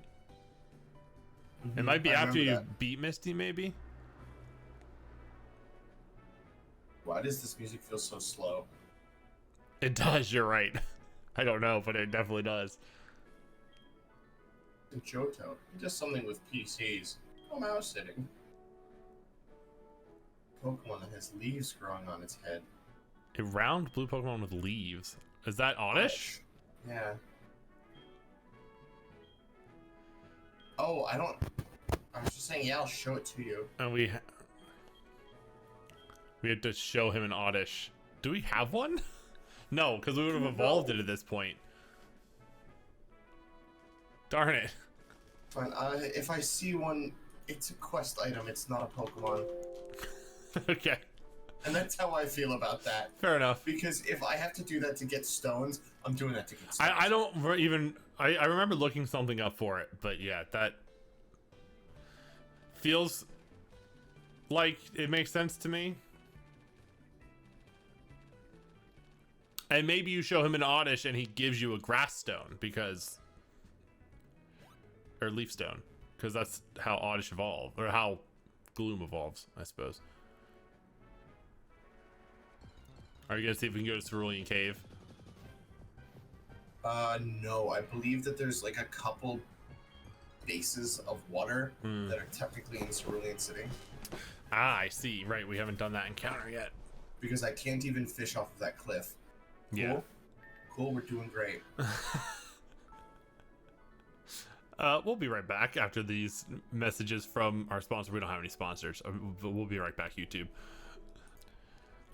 It might be after you beat Misty, maybe. Why does this music feel so slow? It does. You're right. I don't know, but it definitely does. Johto, just something with PCs. Oh, mouse sitting. Pokemon that has leaves growing on its head. A round blue Pokemon with leaves. Is that Oddish? Yeah. Oh, I was just saying, yeah, I'll show it to you. And we had to show him an Oddish. Do we have one? No, because we would have evolved it at this point. Darn it. Fine. If I see one, it's a quest item. It's not a Pokemon. Okay. And that's how I feel about that. Fair enough. Because if I have to do that to get stones, I'm doing that to get stones. I don't even... I remember looking something up for it, but yeah, that feels like it makes sense to me. And maybe you show him an Oddish and he gives you a Grass Stone because... Or Leaf Stone. Because that's how Oddish evolve. Or how Gloom evolves, I suppose. Are you gonna see if we can go to Cerulean Cave? No. I believe that there's like a couple bases of water that are technically in Cerulean City. Ah, I see. Right, we haven't done that encounter yet. Because I can't even fish off of that cliff. Cool? Yeah. Cool, we're doing great. We'll be right back after these messages from our sponsor. We don't have any sponsors. We'll be right back, YouTube.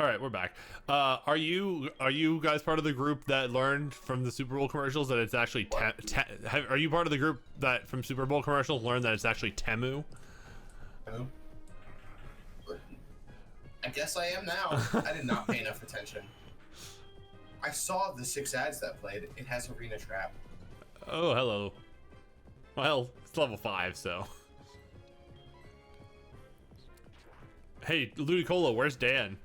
All right, we're back. Are you guys part of the group that learned from the Super Bowl commercials that it's actually are you part of the group that from Super Bowl commercials learned that it's actually Temu? I guess I am now. I did not pay enough attention. I saw the 6 ads that played. It has Arena Trap. Oh, hello. Well, it's level 5, so. Hey, Ludicolo, where's Dan?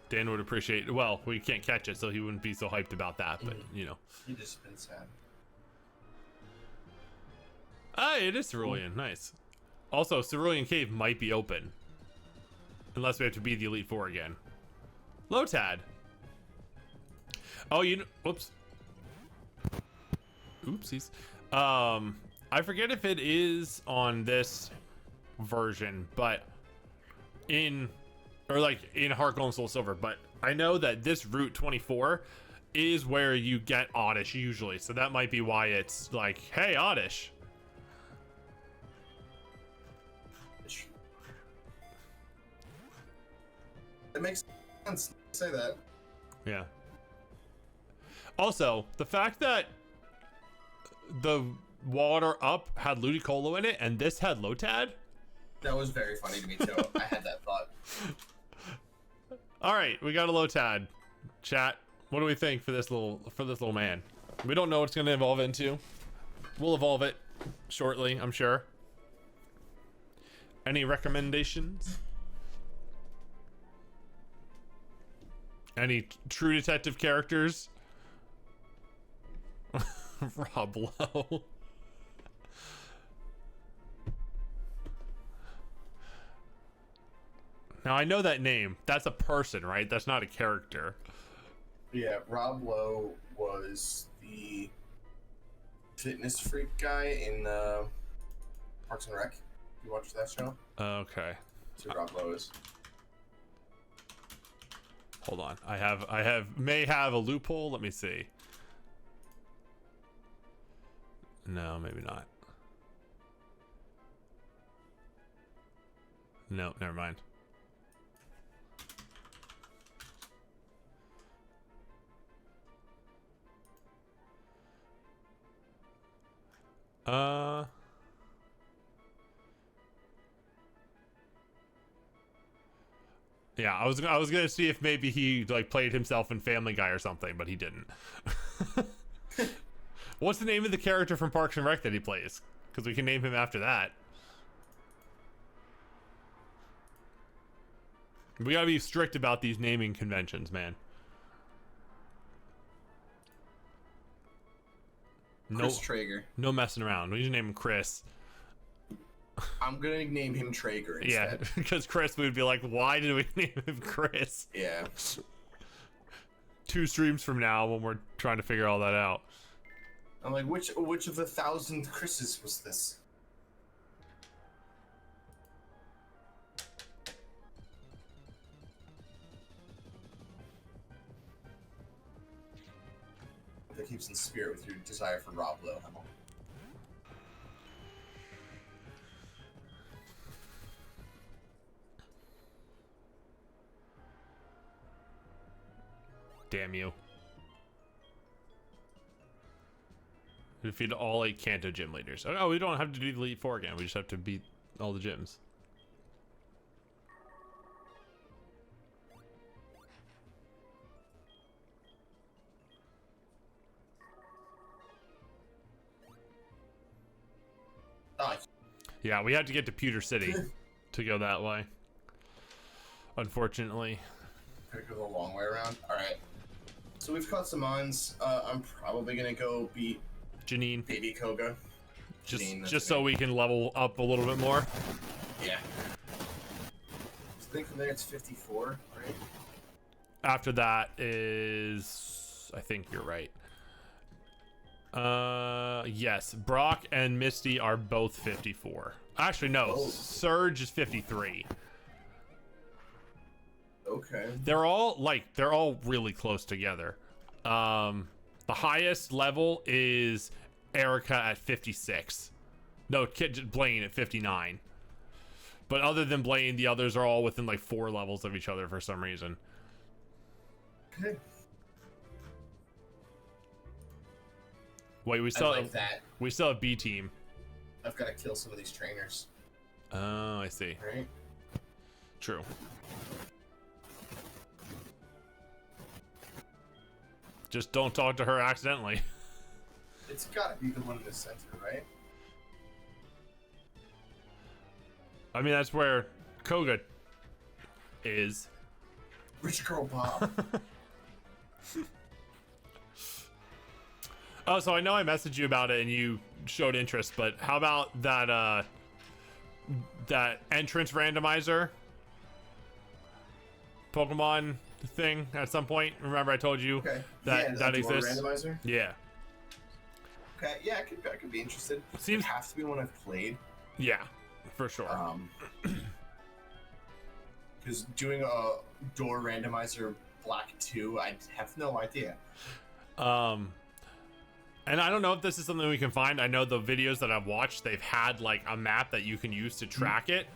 Dan would appreciate. Well, we can't catch it, so he wouldn't be so hyped about that. But you know, He just been sad. Ah, it is Cerulean. Nice. Also, Cerulean Cave might be open, unless we have to be the Elite Four again. Lotad. Oh, you know. Whoops. Oopsies. I forget if it is on this version, but in Heart Gold and Soul Silver, but I know that this Route 24 is where you get Oddish usually, so that might be why it's like, hey, Oddish. It makes sense to say that. Yeah. Also, the fact that the water up had Ludicolo in it and this had Lotad. That was very funny to me too. I had that thought. All right, we got a Lotad. Chat, what do we think for this little man? We don't know what it's going to evolve into. We'll evolve it shortly, I'm sure. Any recommendations? Any True Detective characters? Rob Lowe. Now I know that name. That's a person, right? That's not a character. Yeah, Rob Lowe was the fitness freak guy in Parks and Rec. You watched that show? Okay. That's who Rob Lowe is. Hold on. May have a loophole. Let me see. No, maybe not. No, never mind. Yeah, I was gonna see if maybe he like played himself in Family Guy or something, but he didn't. What's the name of the character from Parks and Rec that he plays? Because we can name him after that. We gotta be strict about these naming conventions, man. Chris Traeger. No messing around. We just name him Chris. I'm gonna name him Traeger instead. Yeah, because Chris would be like, why did we name him Chris? Yeah. 2 streams from now when we're trying to figure all that out. I'm like, which of 1,000 Chris's was this? That keeps in spirit with your desire for Rob Lowe, huh? Damn you. Defeat all 8 Kanto gym leaders. Oh, we don't have to do the Elite Four again. We just have to beat all the gyms. Yeah, we had to get to Pewter City to go that way. Unfortunately. Gotta go the long way around. Alright. So we've caught some ons. I'm probably gonna go beat Janine. Baby Koga. Just so we can level up a little bit more. Yeah. I think from there it's 54, right? After that is... I think you're right. Yes. Brock and Misty are both 54. Actually, no. Oh. Surge is 53. Okay. They're all really close together. The highest level is Erica at 56. No, Blaine at 59. But other than Blaine, the others are all within like 4 levels of each other for some reason. Okay. Wait, we still have B team. I've got to kill some of these trainers. Oh, I see. Right. True. Just don't talk to her accidentally. It's got to be the one in the center, right? I mean, that's where Koga is. Rich Girl Bob. Oh, so I know I messaged you about it and you showed interest, but how about that that entrance randomizer Pokemon thing at some point? Remember I told you that exists? Randomizer? Yeah. Okay, yeah, I could be interested. Seems it has to be one I've played. Yeah, for sure. Because doing a door randomizer Black 2, I have no idea. And I don't know if this is something we can find. I know the videos that I've watched, they've had like a map that you can use to track it.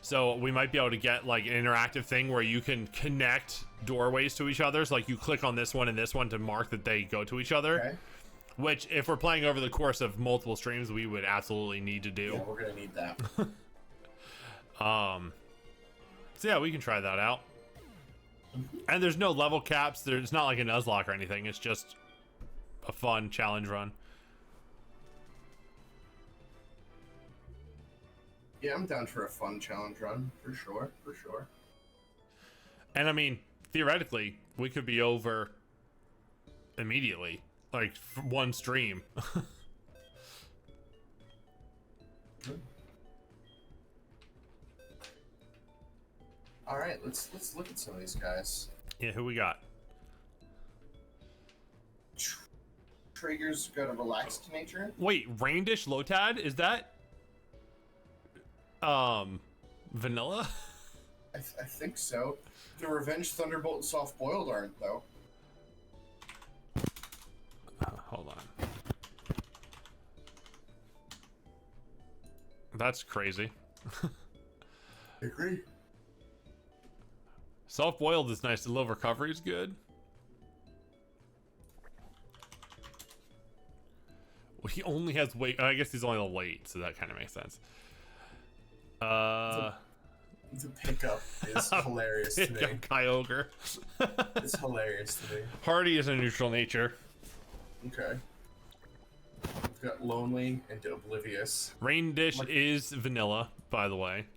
So we might be able to get like an interactive thing where you can connect doorways to each other. So like you click on this one and this one to mark that they go to each other. Okay. Which, if we're playing over the course of multiple streams, we would absolutely need to do. Yeah, we're gonna need that. So yeah, we can try that out. And there's no level caps. There's not like a Nuzlocke or anything. It's just a fun challenge run. Yeah, I'm down for a fun challenge run, for sure, for sure. And I mean, theoretically, we could be over immediately, like one stream. All right, let's look at some of these guys. Yeah, who we got? Traeger's got a relaxed nature. Wait, Raindish Lotad? Is that vanilla? I think so. The Revenge Thunderbolt and Soft Boiled aren't though. Hold on. That's crazy. I agree. Soft boiled is nice. The low recovery is good. Well, he only has weight. I guess he's only level 8, so that kind of makes sense. The pickup is hilarious to me. Kyogre. It's hilarious to me. Hardy is a neutral nature. Okay. We've got Lonely and Oblivious. Rain Dish is vanilla, by the way.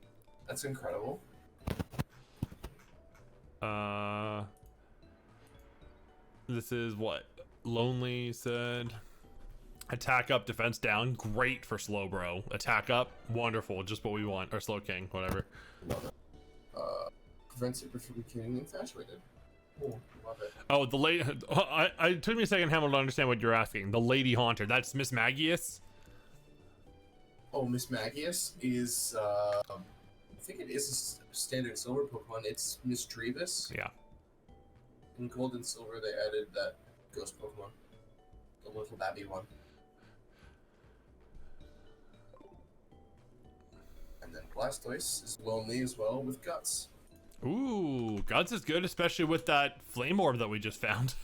That's incredible. This is what Lonely said. Attack up, defense down. Great for slow bro. Attack up, wonderful. Just what we want. Or slow king, whatever. Love it. Prevents it from becoming infatuated. Oh, love it. Oh, the lady. It took me a second, Hamill, to understand what you're asking. The Lady Haunter. That's Miss Magius. Oh, Miss Magius is. I think it is a standard silver Pokemon. It's Miss Trevis. Yeah. In Gold and Silver, they added that ghost Pokemon, the little babby one. And then Blastoise is lonely as well with Guts. Ooh, Guts is good, especially with that Flame Orb that we just found.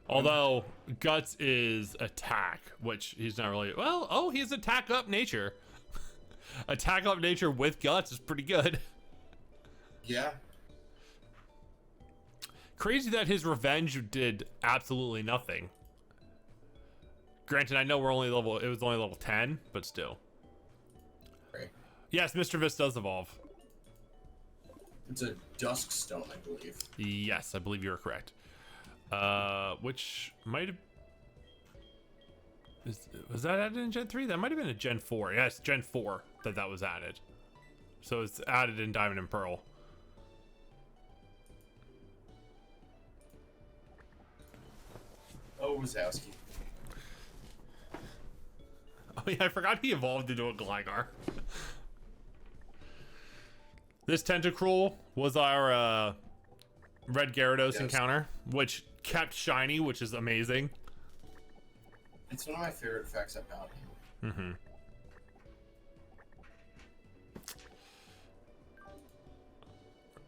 Although Guts is attack, which he's not really. Well, oh, he's attack up nature. Attack up nature with Guts is pretty good. Yeah. Crazy that his revenge did absolutely nothing. Granted, I know we're only level. It was only level 10, but still. Right. Yes, Mr. Vis does evolve. It's a Dusk Stone, I believe. Yes, I believe you're correct. Which might have. Was that added in Gen 3? That might have been a Gen 4. Yes, Gen 4 that was added. So it's added in Diamond and Pearl. Oh, Wazowski. Oh yeah, I forgot he evolved into a Gligar. This Tentacruel was our Red Gyarados encounter, which kept shiny, which is amazing. It's one of my favorite facts about him. Mm-hmm.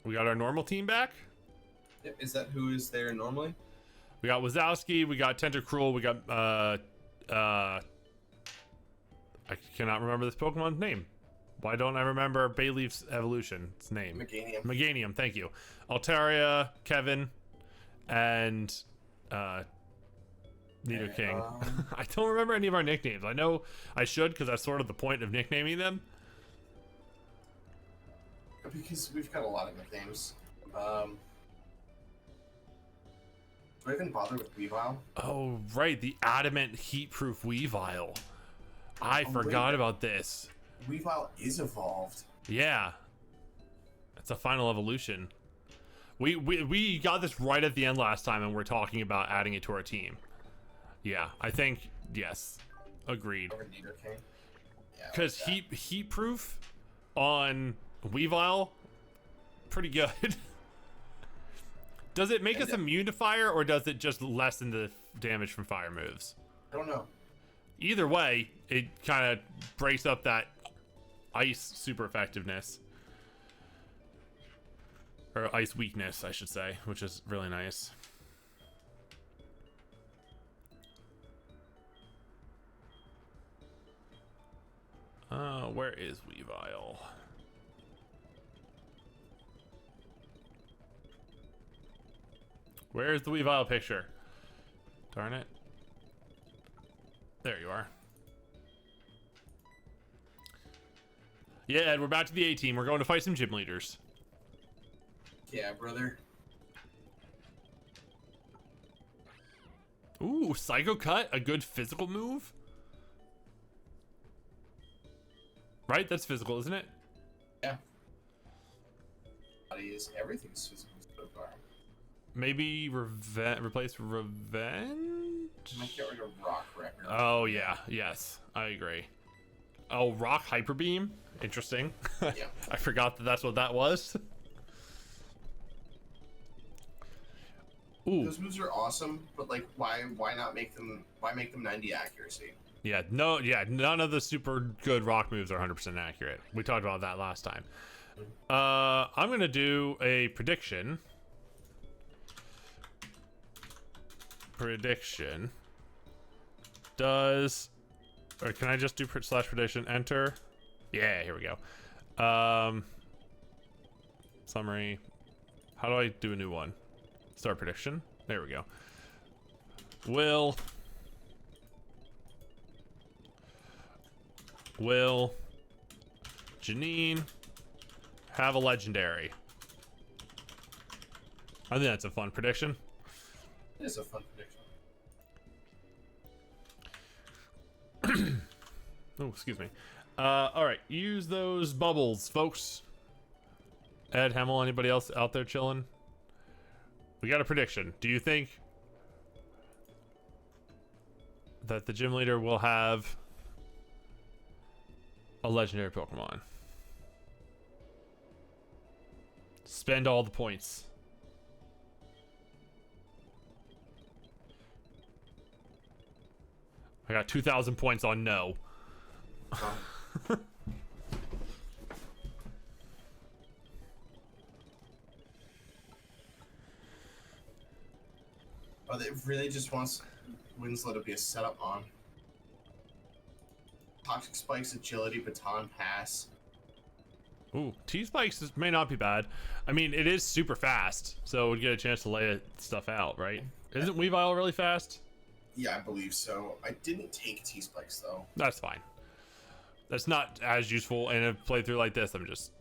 We got our normal team back. Yep. Is that who is there normally? We got Wazowski, we got Tentacruel, we got I cannot remember this Pokemon's name. Why don't I remember Bayleaf's evolution's name? Meganium. Meganium, thank you. Altaria, Kevin, and Nidoking. I don't remember any of our nicknames. I know I should, because that's sort of the point of nicknaming them. Because we've got a lot of nicknames. Do I even bother with Weavile? Oh, right, the adamant heat-proof Weavile. I forgot about this. Weavile is evolved. Yeah. It's a final evolution. We got this right at the end last time, and we're talking about adding it to our team. Yeah, I think, yes. Agreed. Over Nidoking. Yeah. Because heat-proof on Weavile, pretty good. Does it make us immune to fire, or does it just lessen the damage from fire moves? I don't know. Either way, it kind of breaks up that ice super effectiveness. Or ice weakness, I should say, which is really nice. Where is Weavile? Where's the Weavile picture? Darn it. There you are. Yeah, Ed, we're back to the A team. We're going to fight some gym leaders. Yeah, brother. Ooh, Psycho Cut, a good physical move? Right? That's physical, isn't it? Yeah. Everything's physical so far. Maybe replace Revenge? Might get rid of Rock Record. Oh, yeah. Yes, I agree. Oh, Rock Hyper Beam? Interesting. Yeah. I forgot that that's what that was. Ooh. Those moves are awesome, but like, why not make them? Why make them 90 accuracy? Yeah, none of the super good rock moves are 100% accurate. We talked about that last time. I'm gonna do a prediction. Or can I just do slash prediction? Enter. Yeah, here we go. Summary. How do I do a new one? Start prediction. There we go. Will Janine have a legendary? I think that's a fun prediction. It is a fun prediction. Oh, excuse me. All right, use those bubbles, folks. Ed, Hemmel, anybody else out there chilling? We got a prediction. Do you think that the gym leader will have a legendary Pokemon? Spend all the points. I got 2,000 points on no. Oh, they really just wants Winslow to be a setup on. Toxic Spikes, Agility, Baton Pass. Ooh, T-Spikes may not be bad. I mean, it is super fast, so we'd get a chance to lay stuff out, right? Isn't Weavile really fast? Yeah, I believe so. I didn't take T-Spikes, though. That's fine. That's not as useful in a playthrough like this. I'm just...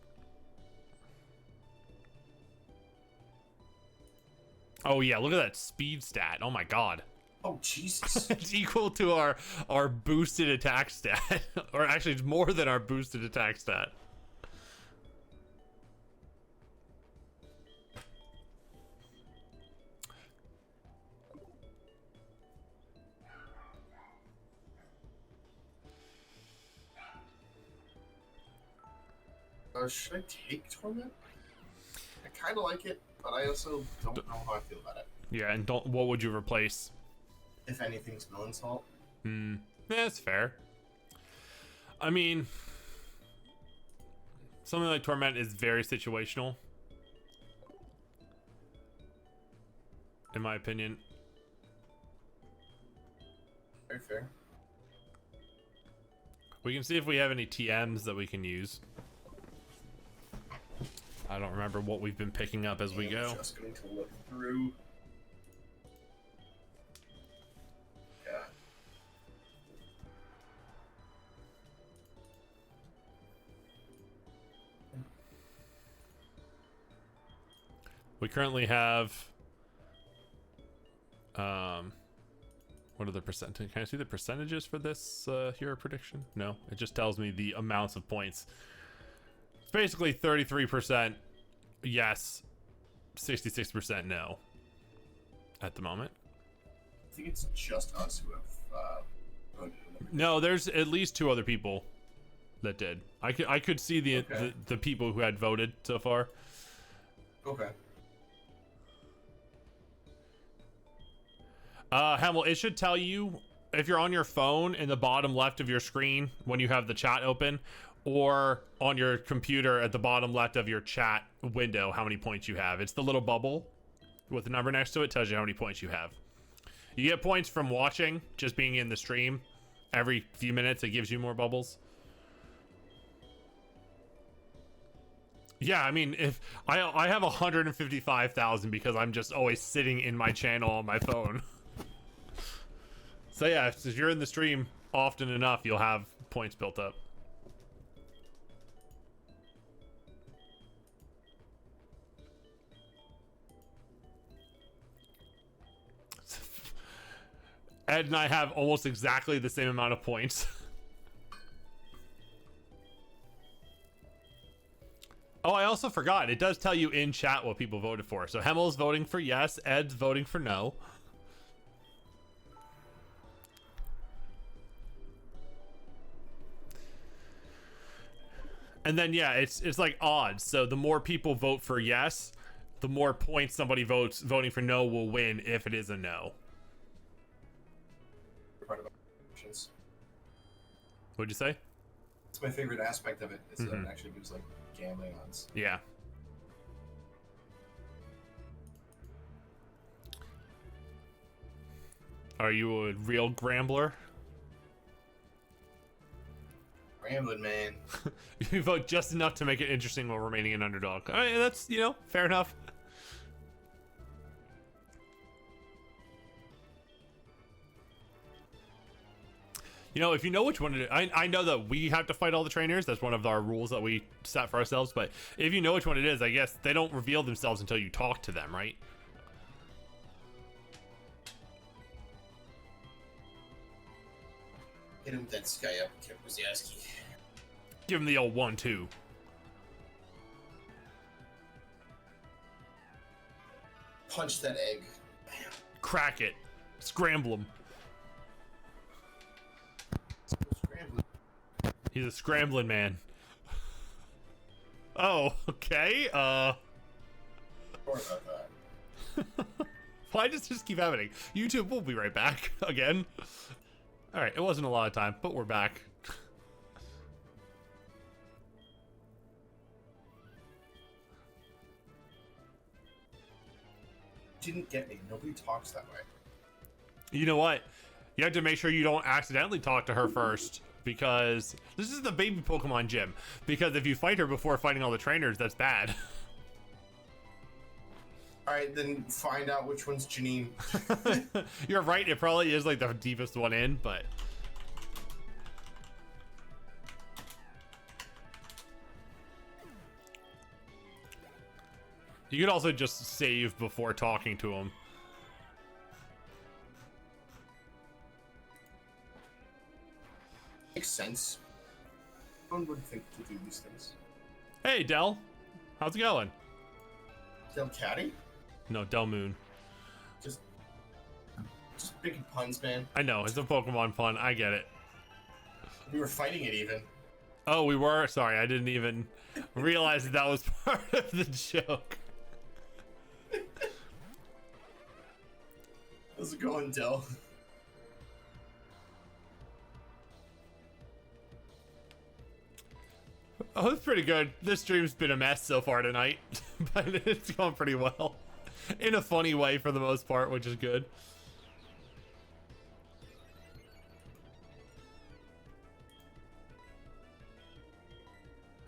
Oh, yeah, look at that speed stat. Oh, my God. Oh, Jesus. It's equal to our boosted attack stat. Or actually, it's more than our boosted attack stat. Should I take Torment? I kind of like it, but I also don't know how I feel about it. Yeah, and what would you replace? If anything's Melon Salt. Yeah, that's fair. I mean, something like Torment is very situational, in my opinion. Very fair. We can see if we have any TMs that we can use. I don't remember what we've been picking up as we go. I'm just going to look through. Yeah. We currently have what are the percentage? Can I see the percentages for this hero prediction? No, it just tells me the amounts of points. It's basically 33% yes, 66% no at the moment. I think it's just us who have voted. No, there's at least 2 other people that did. I could see the people who had voted so far. Okay. Hamel, it should tell you if you're on your phone in the bottom left of your screen when you have the chat open, or on your computer at the bottom left of your chat window how many points you have. It's the little bubble with the number next to it, tells you how many points you have. You get points from watching, just being in the stream. Every few minutes it gives you more bubbles. Yeah, I mean, if I have 155,000 because I'm just always sitting in my channel on my phone. So yeah, if you're in the stream often enough, you'll have points built up. Ed and I have almost exactly the same amount of points. Oh, I also forgot. It does tell you in chat what people voted for. So Hemel's voting for yes, Ed's voting for no. And then yeah, it's like odds. So the more people vote for yes, the more points somebody voting for no will win if it is a no. What'd you say? It's my favorite aspect of it. Is that it actually gives like gambling odds. Yeah. Are you a real Grambler? Rambling, man. You vote just enough to make it interesting while remaining an underdog. All right, that's, you know, fair enough. You know, if you know which one it is, I know that we have to fight all the trainers. That's one of our rules that we set for ourselves. But if you know which one it is, I guess they don't reveal themselves until you talk to them, right? Hit him with that sky up, Kip. Give him the old 1-2. Punch that egg. Bam. Crack it. Scramble him. Scrambling. He's a scrambling man. Oh, okay. Sorry about that. Why does this keep happening? YouTube, we'll be right back again. All right, it wasn't a lot of time, but we're back. Didn't get me. Nobody talks that way. You know what? You have to make sure you don't accidentally talk to her first, because this is the baby Pokemon gym. Because if you fight her before fighting all the trainers, that's bad. Alright, then find out which one's Janine. You're right, it probably is like the deepest one in, but... You could also just save before talking to him. Makes sense. One would think to do these things. Hey, Del. How's it going? Del Caddy? No, Del Moon. Just big puns, man. I know, it's a Pokemon pun. I get it. We were fighting it even. Oh, we were? Sorry, I didn't even realize that was part of the joke. How's it going, Del? Oh, it's pretty good. This stream's been a mess so far tonight, but it's going pretty well. In a funny way for the most part, which is good.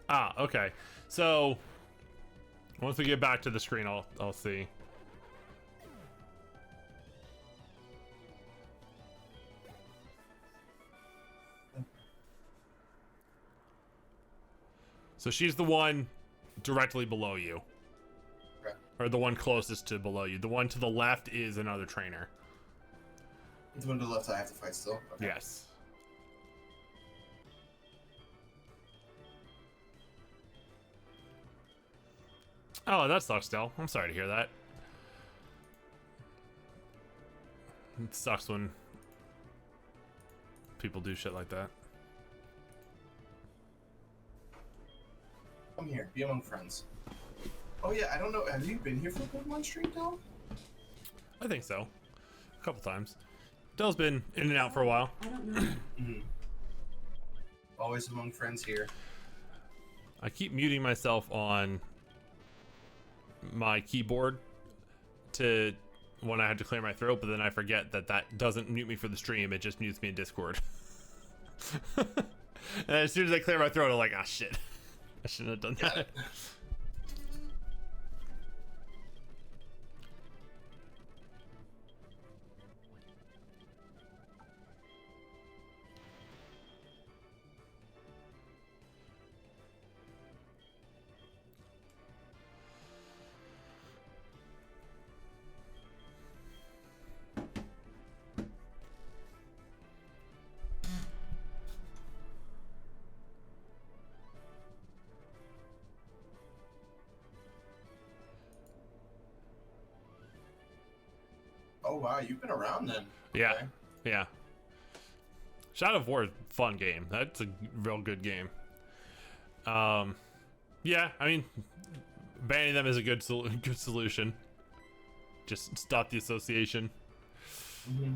Ah, okay. So, once we get back to the screen, I'll see. So she's the one directly below you. Okay. Or the one closest to below you. The one to the left is another trainer. The one to the left I have to fight still? Okay. Yes. Oh, that sucks, Del. I'm sorry to hear that. It sucks when people do shit like that. Come here, be among friends. Oh yeah, I don't know. Have you been here for a Pokemon stream, Del? I think so. couple times. Dell's been in and out for a while. I don't know. Always among friends here. I keep muting myself on my keyboard to when I have to clear my throat, but then I forget that that doesn't mute me for the stream. It just mutes me in Discord. And as soon as I clear my throat, I'm like, ah, shit. I shouldn't have done that. Oh wow, you've been around then. Yeah, Okay. yeah. Shadow of War is a fun game. That's a real good game. Yeah, I mean, banning them is a good solution. Just stop the association. Mm-hmm.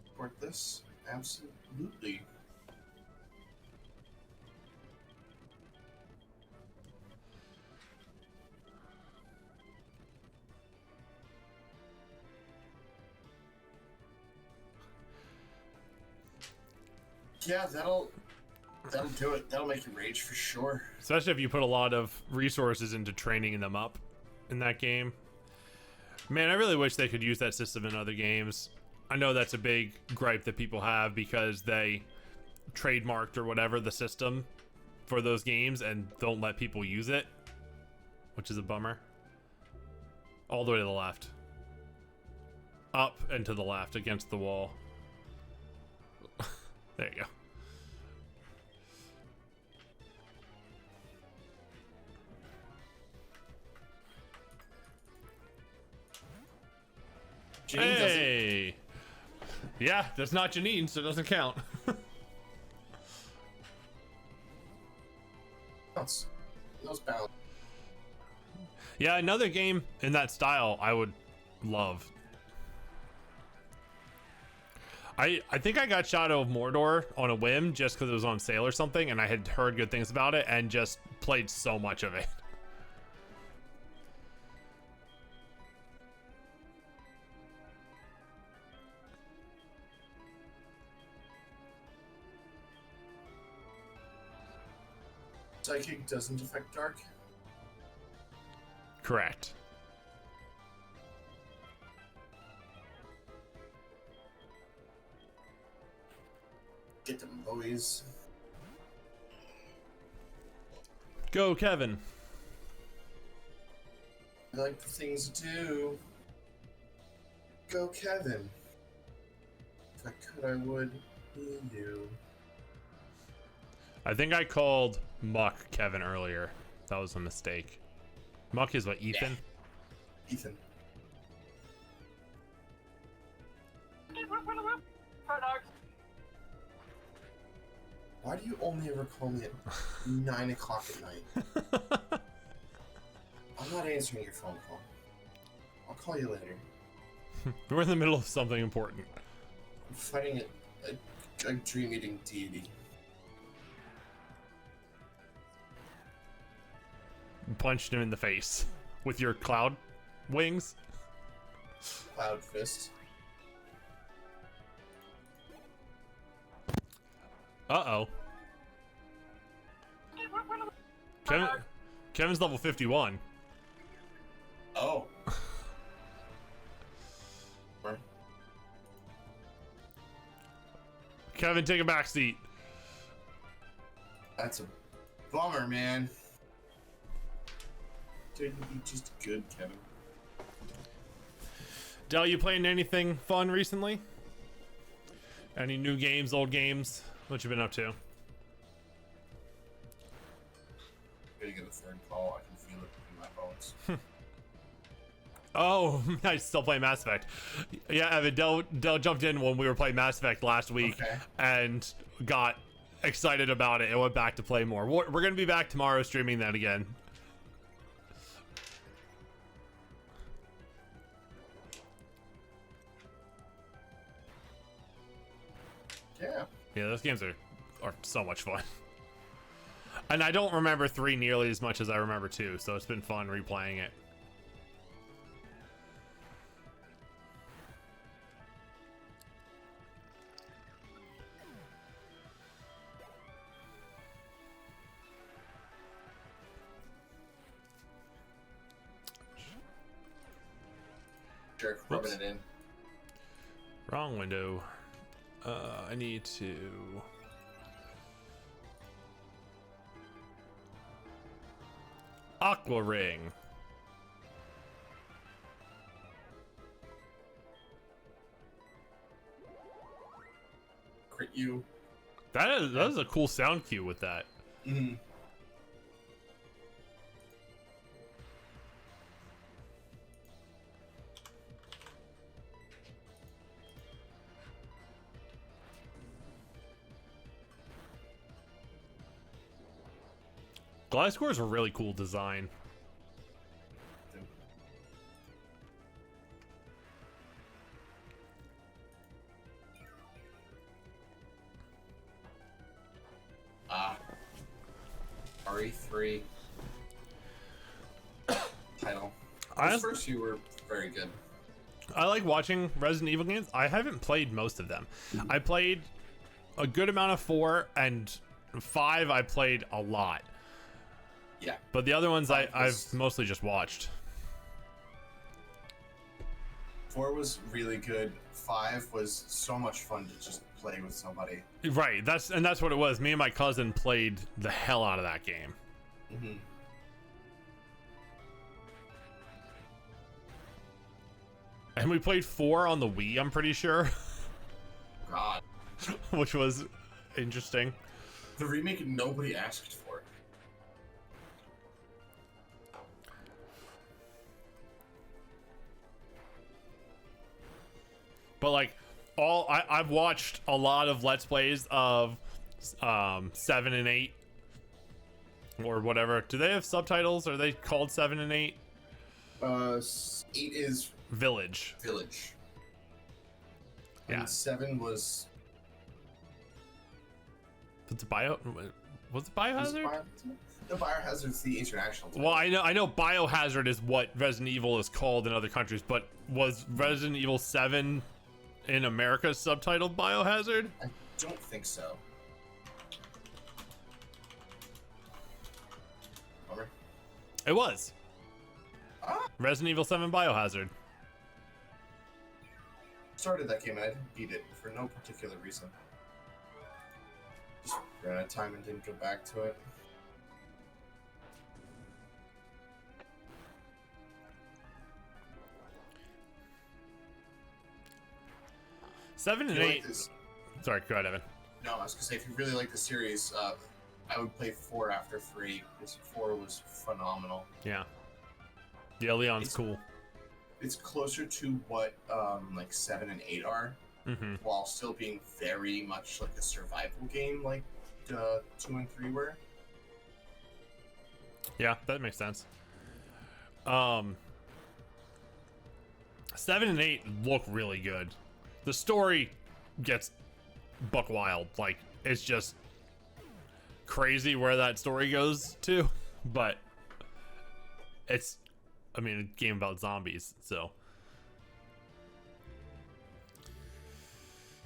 Support this? Absolutely. Yeah, that'll do it. That'll make you rage for sure. Especially if you put a lot of resources into training them up in that game. Man, I really wish they could use that system in other games. I know that's a big gripe that people have because they trademarked or whatever the system for those games and don't let people use it, which is a bummer. All the way to the left. Up and to the left against the wall. There you go. Janine Hey! Yeah, that's not Janine, so it doesn't count. doesn't those bounce. Yeah, another game in that style I would love. I think I got Shadow of Mordor on a whim just because it was on sale or something, and I had heard good things about it and just played so much of it. Psychic doesn't affect dark. Correct. Get them, boys. Go, Kevin. I like the things to do. Go, Kevin. If I could, I would be you. I think I called Muck Kevin earlier. That was a mistake. Muck is what, Ethan? Yeah. Ethan. Why do you only ever call me at 9 o'clock at night? I'm not answering your phone call. I'll call you later. We're in the middle of something important. I'm fighting a dream-eating deity. Punched him in the face with your cloud wings. Cloud fist. Uh-oh. Kevin's level 51. Oh. Kevin, take a back seat. That's a bummer, man. Dude, you'd be just good, Kevin. Del, you playing anything fun recently? Any new games, old games? What you been up to? I'm gonna get a third call. I can feel it in my bones. Oh, I still play Mass Effect. Yeah, Evan, Del jumped in when we were playing Mass Effect last week Okay. and got excited about it and went back to play more. We're gonna be back tomorrow streaming that again. Yeah. Yeah, those games are so much fun. And I don't remember 3 nearly as much as I remember 2, so it's been fun replaying it. Jerk, rubbing it in. Wrong window. I need to... Aqua Ring. Crit you. That is a cool sound cue with that. Mm-hmm. Gliscor is a really cool design. RE3 title. The first few were very good. I like watching Resident Evil games. I haven't played most of them. I played a good amount of 4, and 5 I played a lot. Yeah. But the other ones I've mostly just watched. 4 was really good. 5 was so much fun to just play with somebody. Right, that's what it was. Me and my cousin played the hell out of that game. Mm-hmm. And we played 4 on the Wii, I'm pretty sure. God. Which was interesting. The remake nobody asked for. But like I've watched a lot of Let's Plays of 7 and 8 or whatever. Do they have subtitles? Are they called 7 and 8? 8 is Village. And Yeah. 7 was Was it Biohazard? The Biohazard's the international title. Well, I know Biohazard is what Resident Evil is called in other countries, but was Resident Evil 7 in America subtitled Biohazard? I don't think so. Bummer. It was. Ah. Resident Evil 7 Biohazard. Started that game and I didn't beat it for no particular reason. Just ran out of time and didn't go back to it. Seven and If you like 8. this- Sorry, go ahead, Evan. No, I was gonna say if you really like the series, I would play 4 after 3 because 4 was phenomenal. Yeah. Yeah, Leon's It's- cool. It's closer to what like 7 and 8 are, Mm-hmm. while still being very much like a survival game like 2 and 3 were. Yeah, that makes sense. 7 and 8 look really good. The story gets buck wild. Like, it's just crazy where that story goes to, but it's, I mean, a game about zombies, so.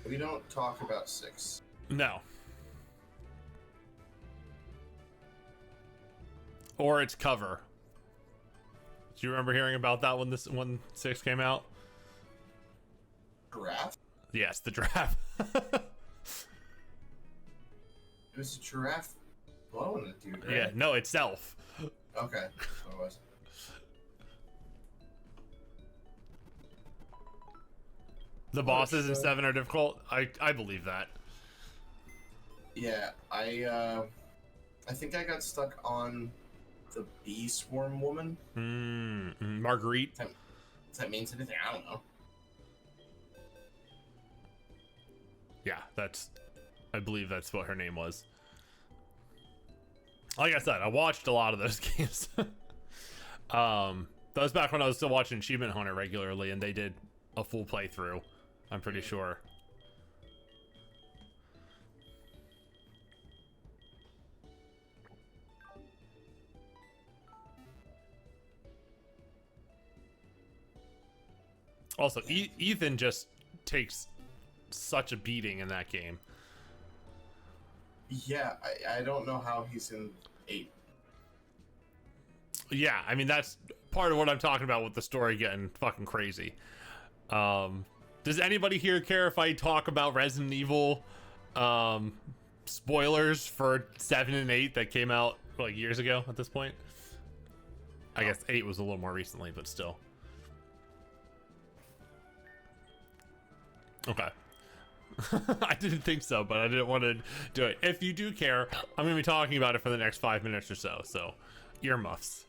We don't talk about 6. No. Or its cover. Do you remember hearing about that when 6 came out? Giraffe? Yes, the draft. It was a giraffe blowing a dude, right? Yeah, no, itself. Okay, that's what it was. The bosses in shit. 7 are difficult. I believe that. Yeah, I think I got stuck on the bee swarm woman. Marguerite. If that means anything, I don't know. Yeah, that's I believe that's what her name was. Like I said, I watched a lot of those games. That was back when I was still watching Achievement Hunter regularly, and they did a full playthrough, I'm pretty sure. Also, Ethan just takes such a beating in that game. Yeah, I don't know how he's in 8. Yeah, I mean, that's part of what I'm talking about with the story getting fucking crazy. Does anybody here care if I talk about Resident Evil spoilers for 7 and 8 that came out like years ago at this point? I guess 8 was a little more recently, but still. Okay. I didn't think so, but I didn't want to do it. If you do care, I'm going to be talking about it for the next 5 minutes or so. So, earmuffs.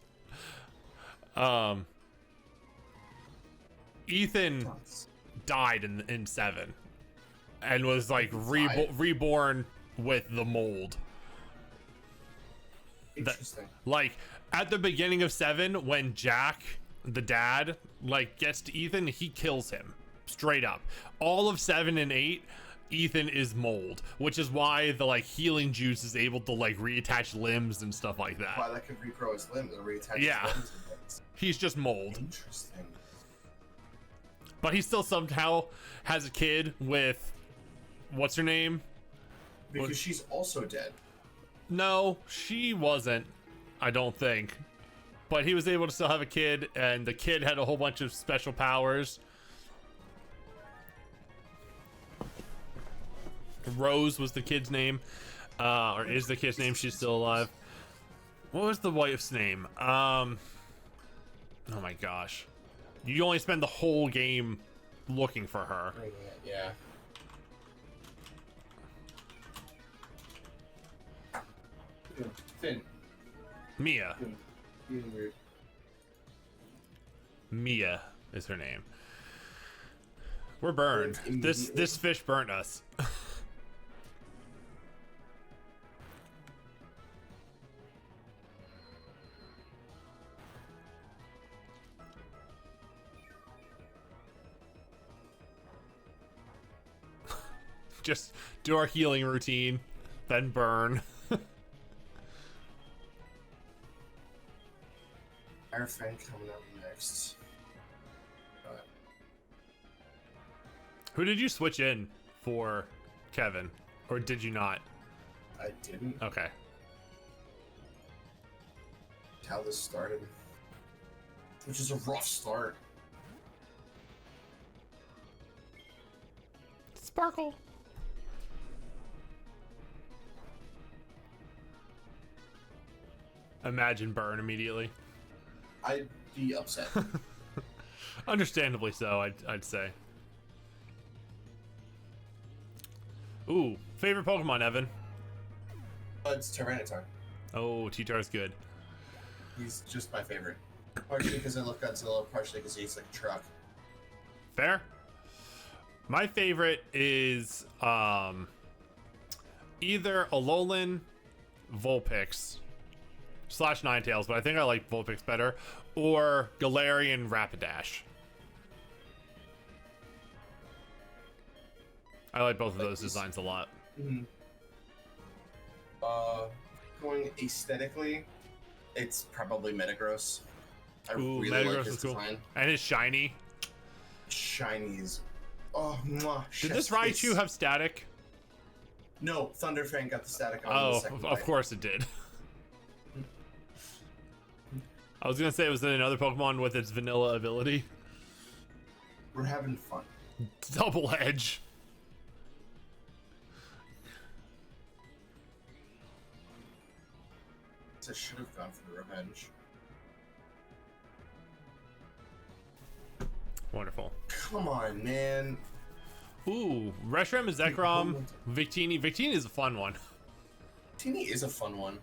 Ethan died in 7 and was like reborn with the mold. Interesting. Like at the beginning of 7, when Jack, the dad, like gets to Ethan, he kills him straight up. All of 7 and 8, Ethan is mold, which is why the like healing juice is able to like reattach limbs and stuff like that. Why that could regrow his limbs or reattach Yeah. his limbs and things. He's just mold. Interesting. But he still somehow has a kid with what's her name? Because she's also dead. No, she wasn't, I don't think. But he was able to still have a kid, and the kid had a whole bunch of special powers. Rose was the kid's name, or is the kid's name. She's still alive. What was the wife's name? Oh my gosh. You only spend the whole game looking for her. Yeah. Finn. Mia. Being weird. Mia is her name. We're burned. This fish burnt us. Just do our healing routine, then burn. Our friend coming up next. Who did you switch in for Kevin? Or did you not? I didn't. Okay. How this started. Which is a rough start. Sparkle. Imagine burn immediately. I'd be upset. Understandably so, I'd say. Ooh, favorite Pokemon, Evan? It's Tyranitar. Oh, T-Tar's good. He's just my favorite. Partially because I love Godzilla, partially because he's like a truck. Fair. My favorite is either Alolan, Vulpix, / Ninetales, but I think I like Vulpix better, or Galarian Rapidash. I like both of those designs a lot. Mm-hmm. Going aesthetically, it's probably Metagross. I really Metagross like his is cool. design. And it's shiny. Shiny is... Oh, mwah, Did this Raichu have static? No, Thunderfang got the static on Oh, the second of course it did. I was gonna say it was another Pokemon with its vanilla ability. We're having fun. Double Edge. I should have gone for the revenge. Wonderful. Come on, man. Ooh, Reshiram, Zekrom, Victini. Victini is a fun one. Victini is a fun one.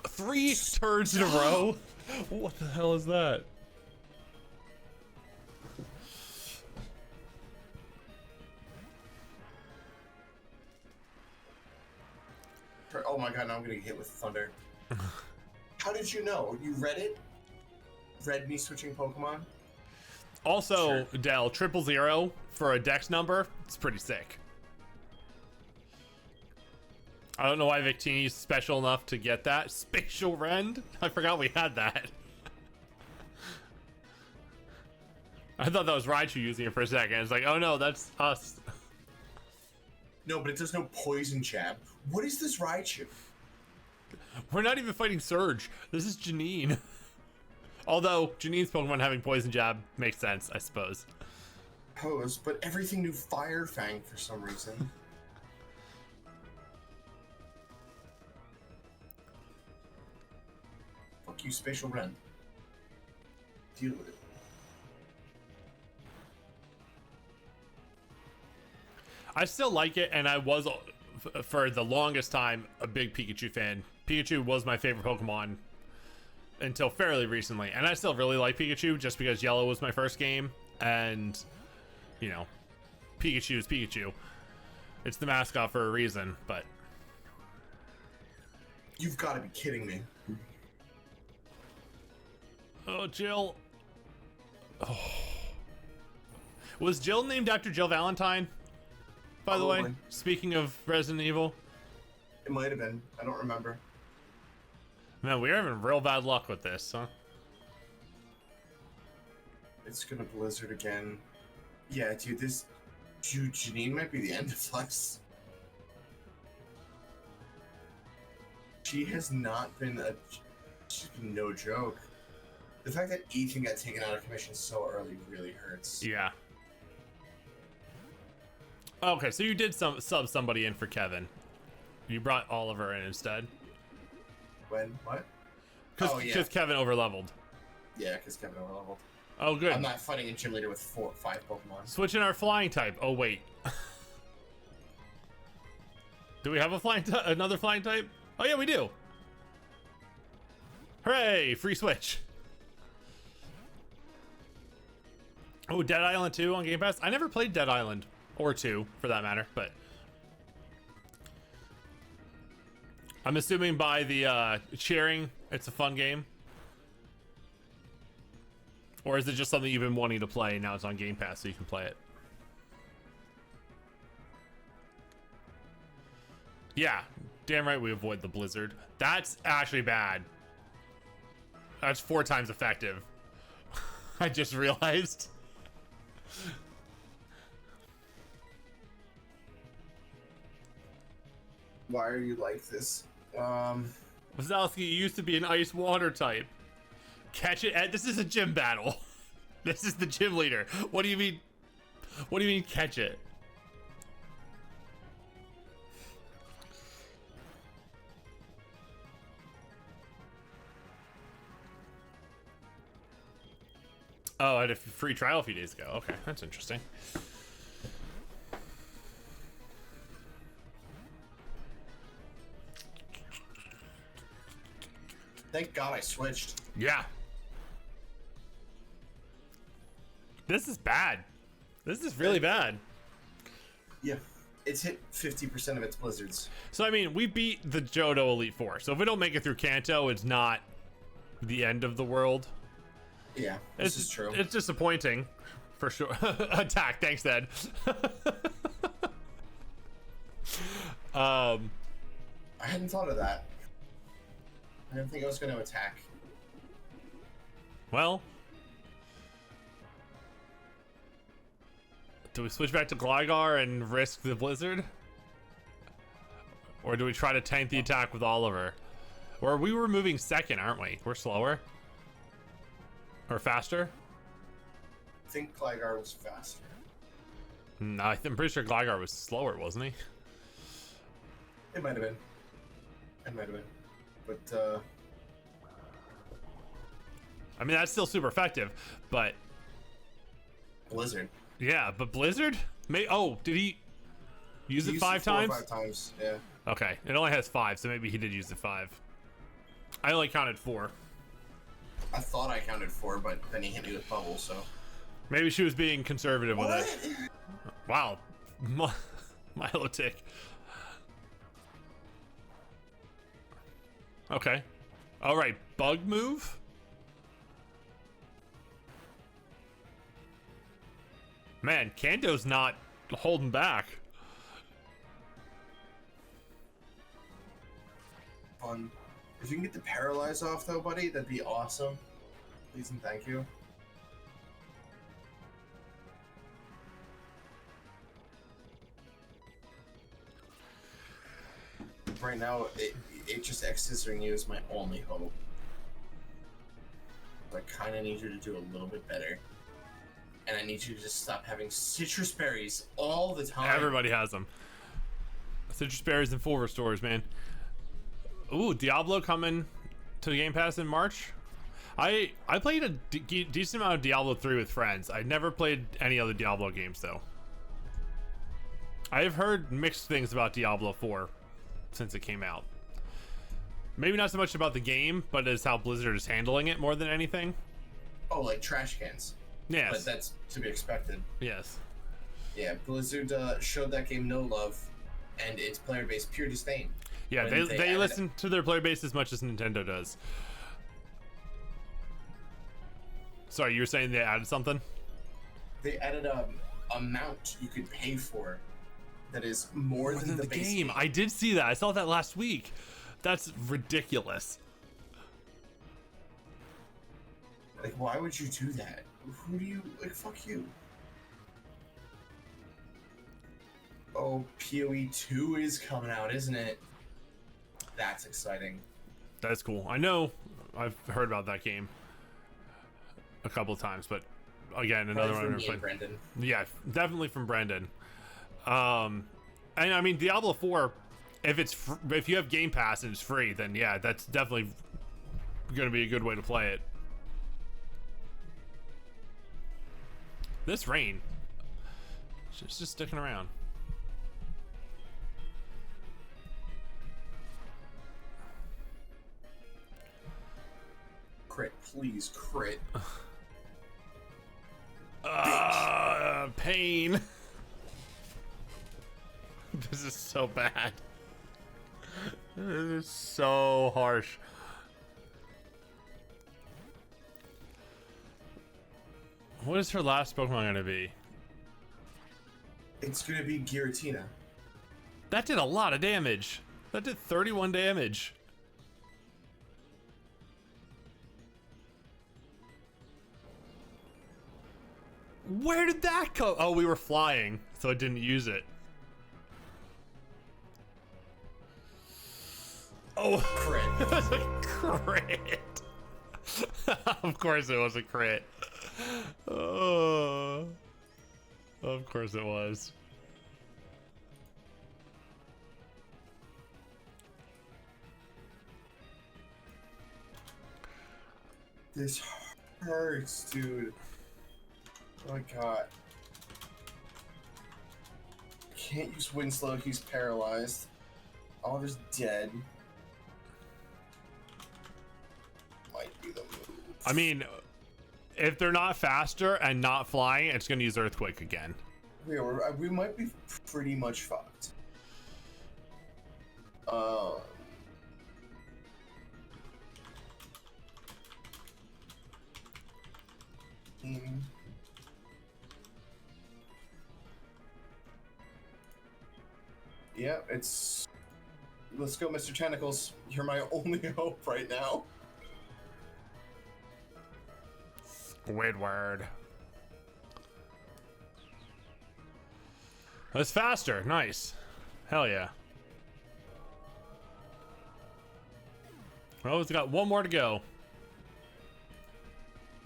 3 turns in a row? What the hell is that? Oh my god, now I'm gonna get hit with thunder. How did you know? You read it? Read me switching Pokemon? Also, sure. Dell, 000 for a dex number, it's pretty sick. I don't know why Victini's special enough to get that. Spatial Rend? I forgot we had that. I thought that was Raichu using it for a second. It's like, oh no, that's us. No, but it does no poison jab. What is this Raichu? We're not even fighting Surge. This is Janine. Although, Janine's Pokemon having poison jab makes sense, I suppose. Pose, but everything knew Fire Fang for some reason. Fuck you, Spatial Rend. Deal with it. I still like it, and I was, for the longest time, a big Pikachu fan. Pikachu was my favorite Pokemon until fairly recently, and I still really like Pikachu just because Yellow was my first game, and, you know, Pikachu is Pikachu. It's the mascot for a reason, but... You've got to be kidding me. Oh, Jill. Oh. Was Jill named after Jill Valentine? By the way, speaking of Resident Evil. It might have been. I don't remember. Man, we're having real bad luck with this, huh? It's gonna blizzard again. Yeah, dude, this... Dude, Janine might be the end of us. She has not been a... She's been no joke. The fact that Ethan got taken out of commission so early really hurts. Yeah. Okay, so you did sub somebody in for Kevin. You brought Oliver in instead. When? What? Because Kevin overleveled. Yeah, because Kevin overleveled. Oh, good. I'm not fighting a gym leader with 5 Pokemon. Switching our flying type. Oh, wait. Do we have a another flying type? Oh, yeah, we do. Hooray! Free switch. Oh, Dead Island 2 on Game Pass? I never played Dead Island. Or 2, for that matter, but... I'm assuming by the cheering, it's a fun game? Or is it just something you've been wanting to play and now it's on Game Pass so you can play it? Yeah, damn right we avoid the blizzard. That's actually bad. That's 4 times effective. I just realized. Why are you like this? Wazowski, you used to be an ice water type. Catch it. This is a gym battle. This is the gym leader. What do you mean? What do you mean catch it? Oh, I had a free trial a few days ago. Okay, that's interesting. Thank God I switched. Yeah. This is bad. This is really bad. Yeah. It's hit 50% of its blizzards. So, I mean, we beat the Johto Elite Four. So if we don't make it through Kanto, it's not the end of the world. Yeah, this is true. It's disappointing, for sure. Attack. Thanks, Ed. I hadn't thought of that. I didn't think I was going to attack. Well, do we switch back to Gligar and risk the blizzard? Or do we try to tank the attack with Oliver? Or we were moving second, aren't we? We're slower? Or faster? I think Gligar was faster. No, I'm pretty sure Gligar was slower, wasn't he? It might have been. It might have been. But, I mean, that's still super effective, but... Blizzard. Yeah, but Blizzard? Oh, did he use it 5 times? 4 or 5 times, yeah. Okay, it only has 5, so maybe he did use it 5. I only counted 4. I thought I counted 4, but then he hit me with bubble, so... Maybe she was being conservative with it. Wow. Milotic. Okay. All right, bug move. Man, Kanto's not holding back. Fun. If you can get the paralyze off though, buddy, that'd be awesome. Please and thank you. Right now, it just X-scissoring you is my only hope. I kind of need you to do a little bit better. And I need you to just stop having citrus berries all the time. Everybody has them. Citrus berries and full restores, man. Ooh, Diablo coming to the Game Pass in March. I played a decent amount of Diablo 3 with friends. I never played any other Diablo games though. I have heard mixed things about Diablo 4 since it came out. Maybe not so much about the game, but as how Blizzard is handling it more than anything. Oh, like trash cans. Yes. But that's to be expected. Yes. Yeah, Blizzard showed that game no love, and its player base pure disdain. Yeah, they listen to their player base as much as Nintendo does. Sorry, you were saying they added something? They added a amount you could pay for that is more than the base game. I did see that. I saw that last week. That's ridiculous. Like, why would you do that? Who do you, like, fuck you. Oh, PoE 2 is coming out, isn't it? That's exciting. That's cool. I know I've heard about that game a couple of times, but again, another one. From Brendan. Yeah, definitely from Brendan. And I mean, Diablo 4, if you have Game Pass and it's free, then yeah, that's definitely going to be a good way to play it. This rain, it's just sticking around. Crit, please, crit. Pain. This is so bad. This is so harsh. What is her last Pokemon gonna be? It's gonna be Giratina. That did a lot of damage. That did 31 damage. Where did that go? Oh, we were flying, so I didn't use it. Oh, Crit. It was a crit. Of course it was a crit. Oh, of course it was. This hurts, dude. Oh my god. Can't use Winslow, he's paralyzed. Oliver's dead. Might be the move. I mean, if they're not faster and not flying, it's gonna use Earthquake again. Yeah, we might be pretty much fucked. Yeah, it's... Let's go, Mr. Tentacles. You're my only hope right now. Squidward. That's faster. Nice. Hell yeah. Well, it's got one more to go.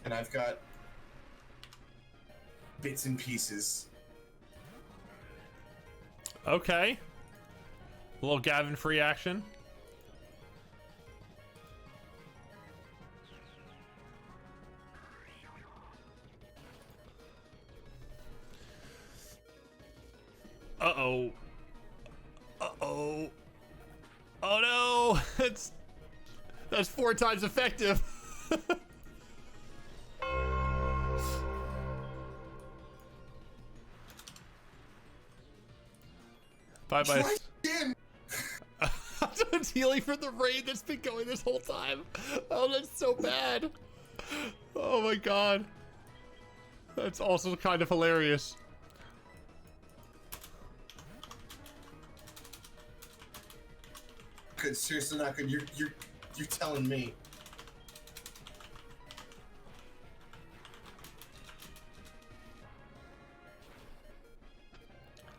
And I've got bits and pieces. Okay. A little Gavin free action. Uh-oh. Uh-oh. Oh no! That's 4 times effective. Bye-bye. Try again. It's healing from the rain that's been going this whole time. Oh, that's so bad. Oh my god. That's also kind of hilarious. Good, seriously not good. You're telling me.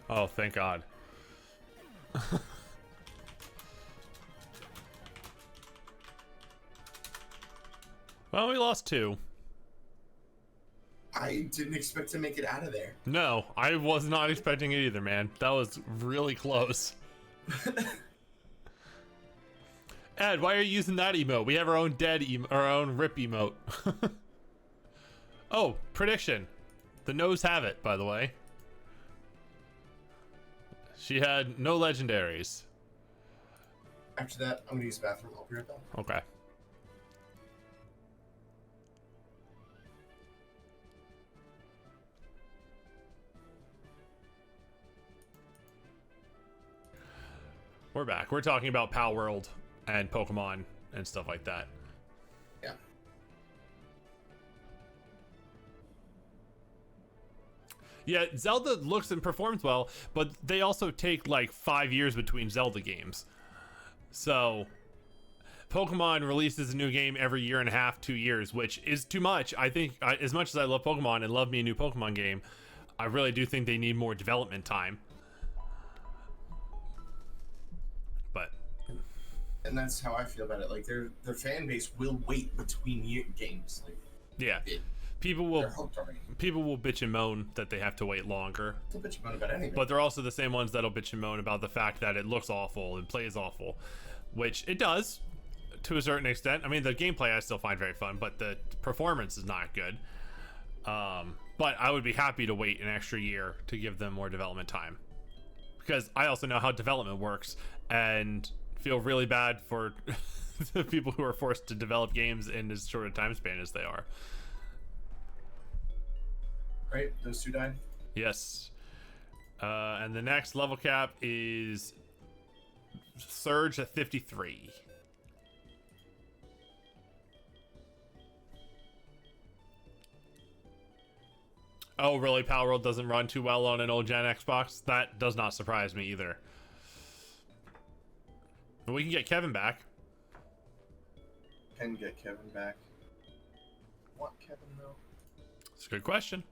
Oh, thank God. Well, we lost 2. I didn't expect to make it out of there. No, I was not expecting it either, man. That was really close. Ed, why are you using that emote? We have our own our own rip emote. Oh, prediction. The no's have it, by the way. She had no legendaries. After that, I'm gonna use the bathroom. I'll be right back. Okay. We're back. We're talking about Pal World and Pokemon and stuff like that. Yeah. Yeah, Zelda looks and performs well, but they also take like 5 years between Zelda games. So Pokemon releases a new game every year and a half, 2 years, which is too much. I think as much as I love Pokemon and love me a new Pokemon game, I really do think they need more development time. But and that's how I feel about it. Like their fan base will wait between games. Like yeah, people will bitch and moan that they have to wait longer. They'll bitch and moan about anything. But they're also the same ones that'll bitch and moan about the fact that it looks awful and plays awful, which it does to a certain extent. I mean, the gameplay I still find very fun, but the performance is not good. But I would be happy to wait an extra year to give them more development time, because I also know how development works and feel really bad for the people who are forced to develop games in as short a time span as they are. Right, those 2 died? Yes. And the next level cap is Surge at 53. Oh, really? Power World doesn't run too well on an old gen Xbox? That does not surprise me either. But we can get Kevin back. Can get Kevin back. Want Kevin though? It's a good question.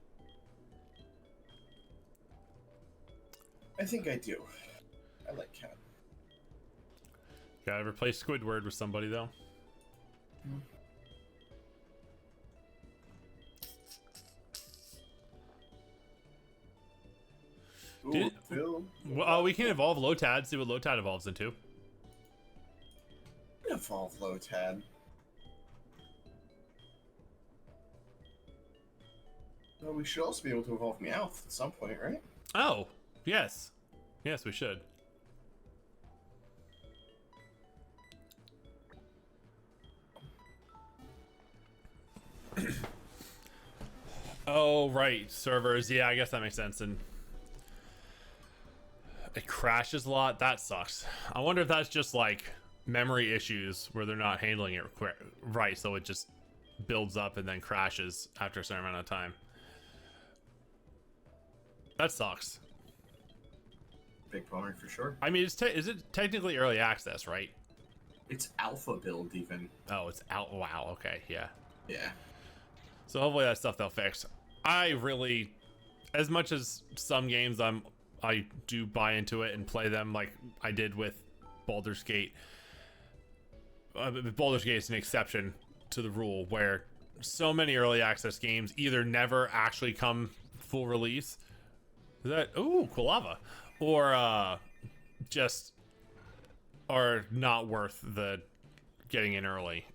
I think I do. I like Kevin. Gotta replace Squidward with somebody though. Ooh, well, we can evolve Lotad, see what Lotad evolves into. Evolve Lotad. Well, we should also be able to evolve Meowth at some point, right? Oh, yes. Yes, we should. Oh, right. Servers. Yeah, I guess that makes sense. And it crashes a lot. That sucks. I wonder if that's just like memory issues where they're not handling it right, so it just builds up and then crashes after a certain amount of time. That sucks. Big bummer for sure. I mean, is it technically early access, right? It's alpha build even. Oh, it's out. Wow. Okay. Yeah. Yeah. So hopefully that stuff they'll fix. I really, as much as some games I do buy into it and play them like I did with Baldur's Gate. Baldur's Gate is an exception to the rule where so many early access games either never actually come full release. Is that ooh, Quilava, or just are not worth the getting in early.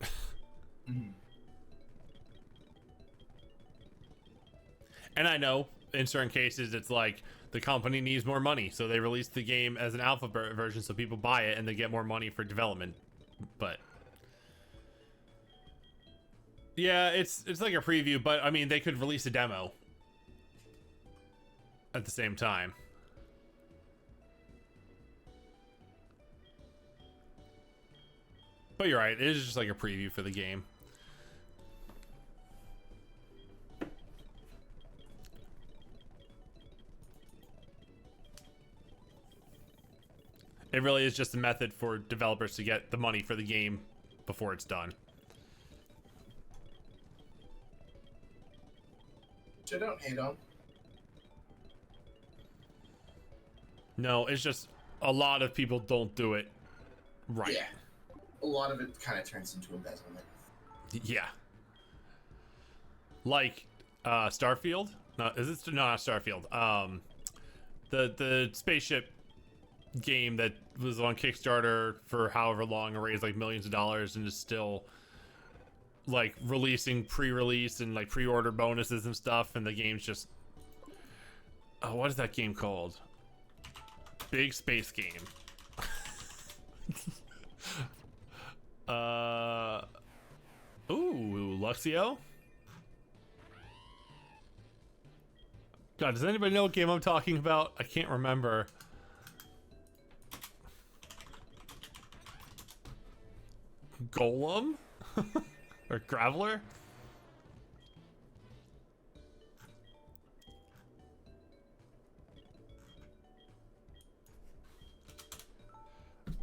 And I know in certain cases it's like the company needs more money, so they release the game as an alpha version so people buy it and they get more money for development. But yeah, it's like a preview, but I mean they could release a demo at the same time. But you're right, it is just like a preview for the game. It really is just a method for developers to get the money for the game before it's done. Which I don't hate on. No, it's just a lot of people don't do it right. Yeah. A lot of it kind of turns into embezzlement. Yeah. Like Starfield? No, is it not Starfield? The spaceship game that was on Kickstarter for however long and raised like millions of dollars and is still like releasing pre-release and like pre-order bonuses and stuff, and the game's just, oh, what is that game called? Big space game. Ooh, Luxio? God, does anybody know what game I'm talking about? I can't remember. Golem? Or Graveler?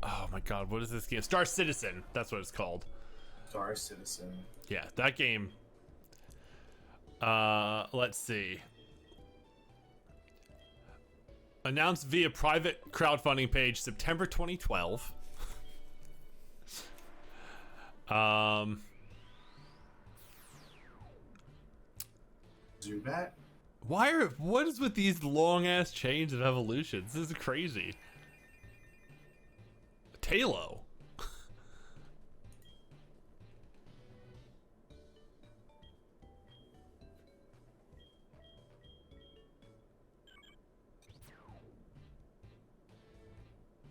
Oh my god, what is this game? Star Citizen, that's what it's called. Star Citizen. Yeah, that game. Let's see. Announced via private crowdfunding page September 2012. Zubat? What is with these long ass chains of evolutions? This is crazy. Talo.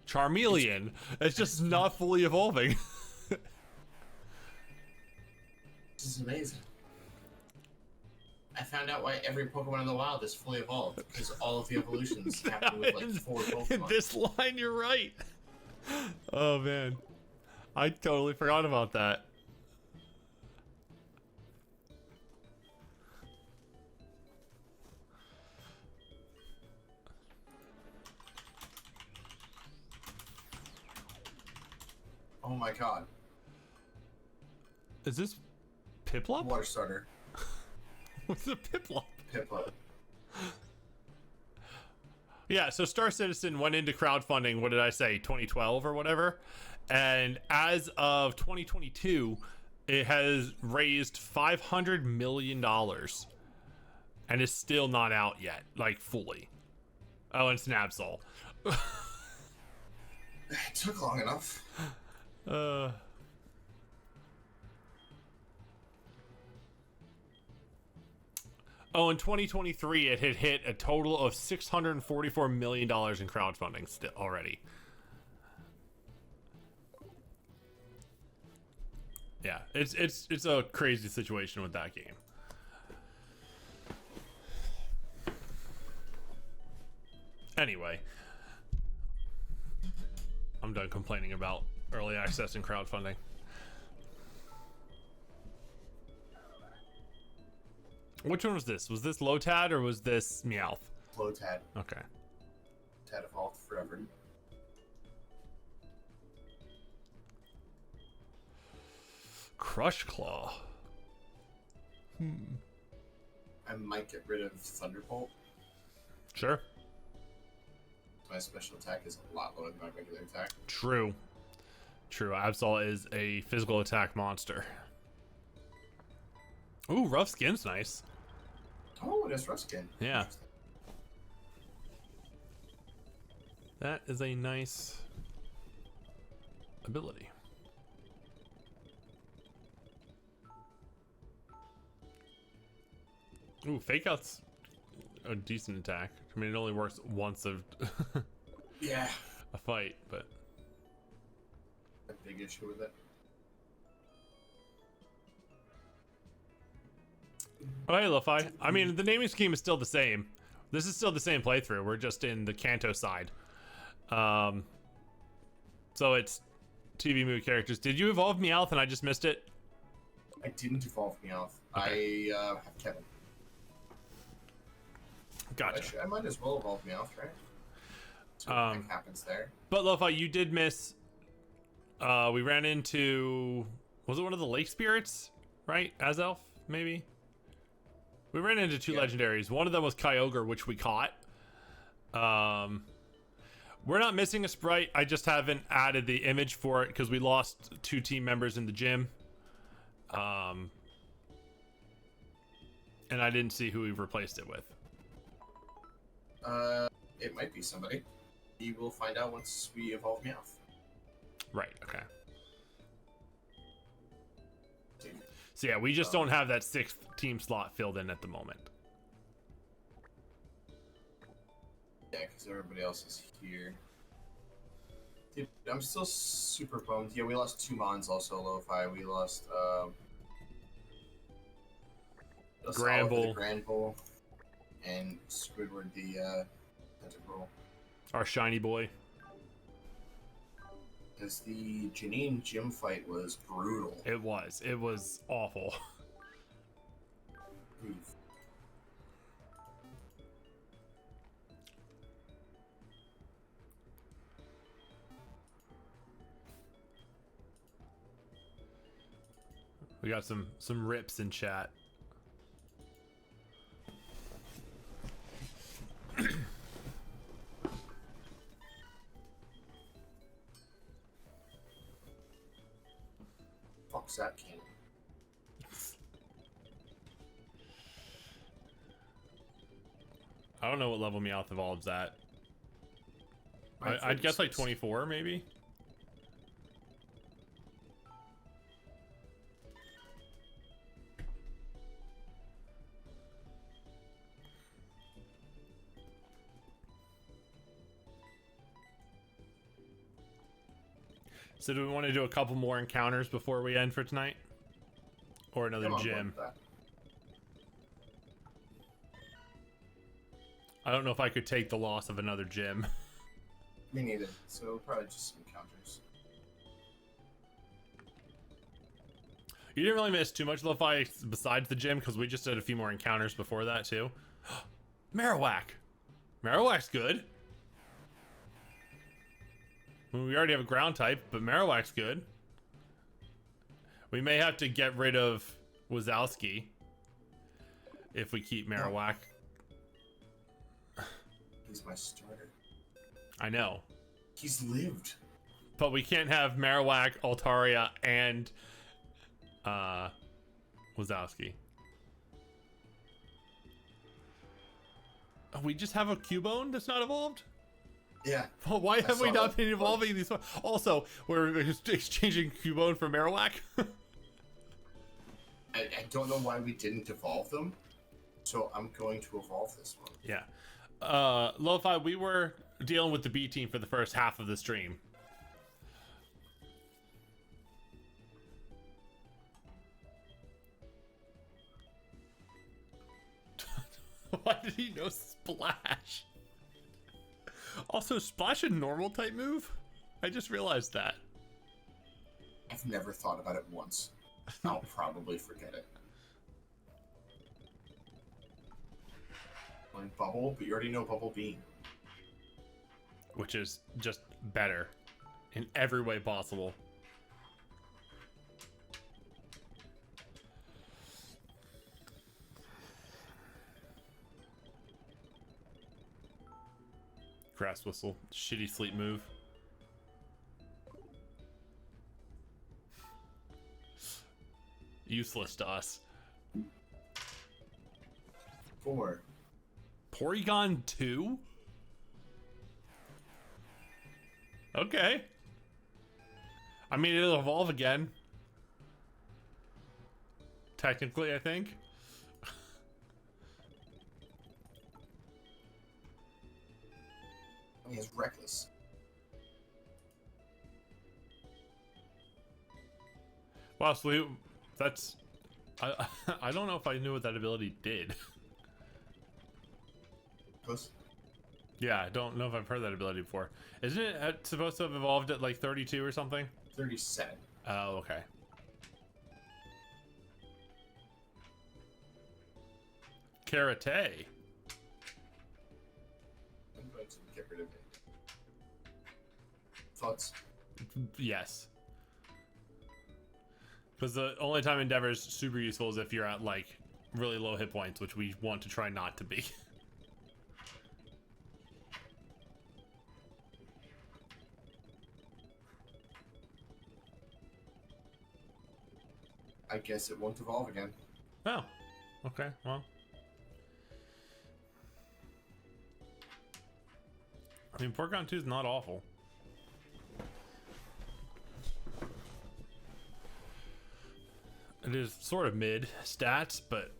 Charmeleon. It's just not fully evolving. This is amazing. I found out why every Pokemon in the wild is fully evolved, because all of the evolutions happen with like 4 Pokemon. In this line, you're right. Oh man, I totally forgot about that. Oh my god. Is this Piplup? Water starter. What's a Piplup? Piplup. Yeah, so Star Citizen went into crowdfunding, what did I say, 2012 or whatever? And as of 2022, it has raised $500 million. And is still not out yet, like fully. Oh, and Snapsol. It took long enough. Oh, in 2023, it had hit a total of $644 million in crowdfunding still already. Yeah, it's a crazy situation with that game. Anyway, I'm done complaining about early access and crowdfunding. Which one was this? Was this Lotad or was this Meowth? Lotad. Okay. Tad evolved forever. Crush Claw. I might get rid of Thunderbolt. Sure. My special attack is a lot lower than my regular attack. True. True. Absol is a physical attack monster. Ooh, rough skin's nice. Oh, that's rough skin. Yeah. That is a nice ability. Ooh, Fake Out's a decent attack. I mean, it only works once a Yeah. a fight, but A big issue with it. oh, hey, Lo-Fi. I mean, the naming scheme is still the same. This is still the same playthrough. We're just in the Kanto side. So it's TV movie characters. Did you evolve Meowth and I just missed it? I didn't evolve Meowth. Okay. I have Kevin. Gotcha. I might as well evolve Meowth, right? So what happens there? But Lo-Fi, you did miss. We ran into. Was it one of the lake spirits? Right? Azelf, maybe? We ran into two legendaries. One of them was Kyogre, which we caught. We're not missing a sprite. I just haven't added the image for it because we lost 2 team members in the gym. And I didn't see who we replaced it with. It might be somebody. You will find out once we evolve Meowth. Right, okay. So yeah, we just don't have that 6th team slot filled in at the moment. Yeah, because everybody else is here. Dude, I'm still super bummed. Yeah, we lost 2 Mons also, Lo-Fi. We lost, Granbull. Granbull. And Squidward the, Tentacle. Our shiny boy. Because the Janine gym fight was brutal. It was awful. We got some rips in chat. Fuck's that king? I don't know what level Meowth evolves at. I'd guess like 24 maybe. So do we want to do a couple more encounters before we end for tonight? Or another gym? I don't know if I could take the loss of another gym. Me neither. So probably just some encounters. You didn't really miss too much Lo-Fi besides the gym because we just did a few more encounters before that too. Marowak. Marowak's good. We already have a ground type, but Marowak's good. We may have to get rid of Wazowski if we keep Marowak. He's my starter. I know. He's lived. But we can't have Marowak, Altaria, and Wazowski. We just have a Cubone that's not evolved? Yeah. Well, why have we not been evolving these? Also, we're exchanging Cubone for Marowak. I don't know why we didn't evolve them, so I'm going to evolve this one. Yeah. Lo-Fi, we were dealing with the B team for the first half of the stream. Why did he know Splash? Also, Splash a normal type move? I just realized that. I've never thought about it once. I'll probably forget it. Like Bubble, but you already know Bubble Beam. Which is just better in every way possible. Grass Whistle. Shitty sleep move. Useless to us. 4. Porygon 2? Okay. I mean, it'll evolve again. Technically, I think. He is reckless. Wow, so that's... I don't know if I knew what that ability did. Puss. Yeah, I don't know if I've heard that ability before. Isn't it supposed to have evolved at like 32 or something? 37. Oh, okay. Karate. I'm going to get rid of it. Thoughts? Yes. Because the only time Endeavor is super useful is if you're at like really low hit points, which we want to try not to be. I guess it won't evolve again. Oh, okay, well. I mean, Porygon 2 is not awful. It is sort of mid stats, but...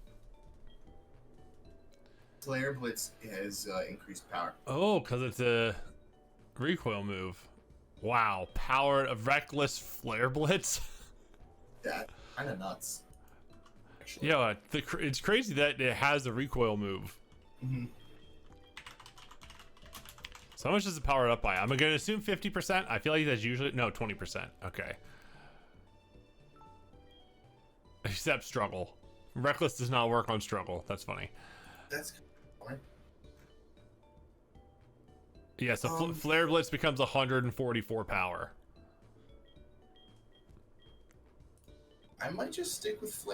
Flare Blitz has increased power. Oh, because it's a recoil move. Wow, power of Reckless Flare Blitz? That kind of nuts. Actually. Yeah, it's crazy that it has a recoil move. Mm-hmm. So how much does it power it up by? I'm going to assume 50%. I feel like that's usually... No, 20%. Okay. Except struggle. Reckless does not work on struggle. That's funny. That's fine. Yeah, so Flare Blitz becomes 144 power. I might just stick with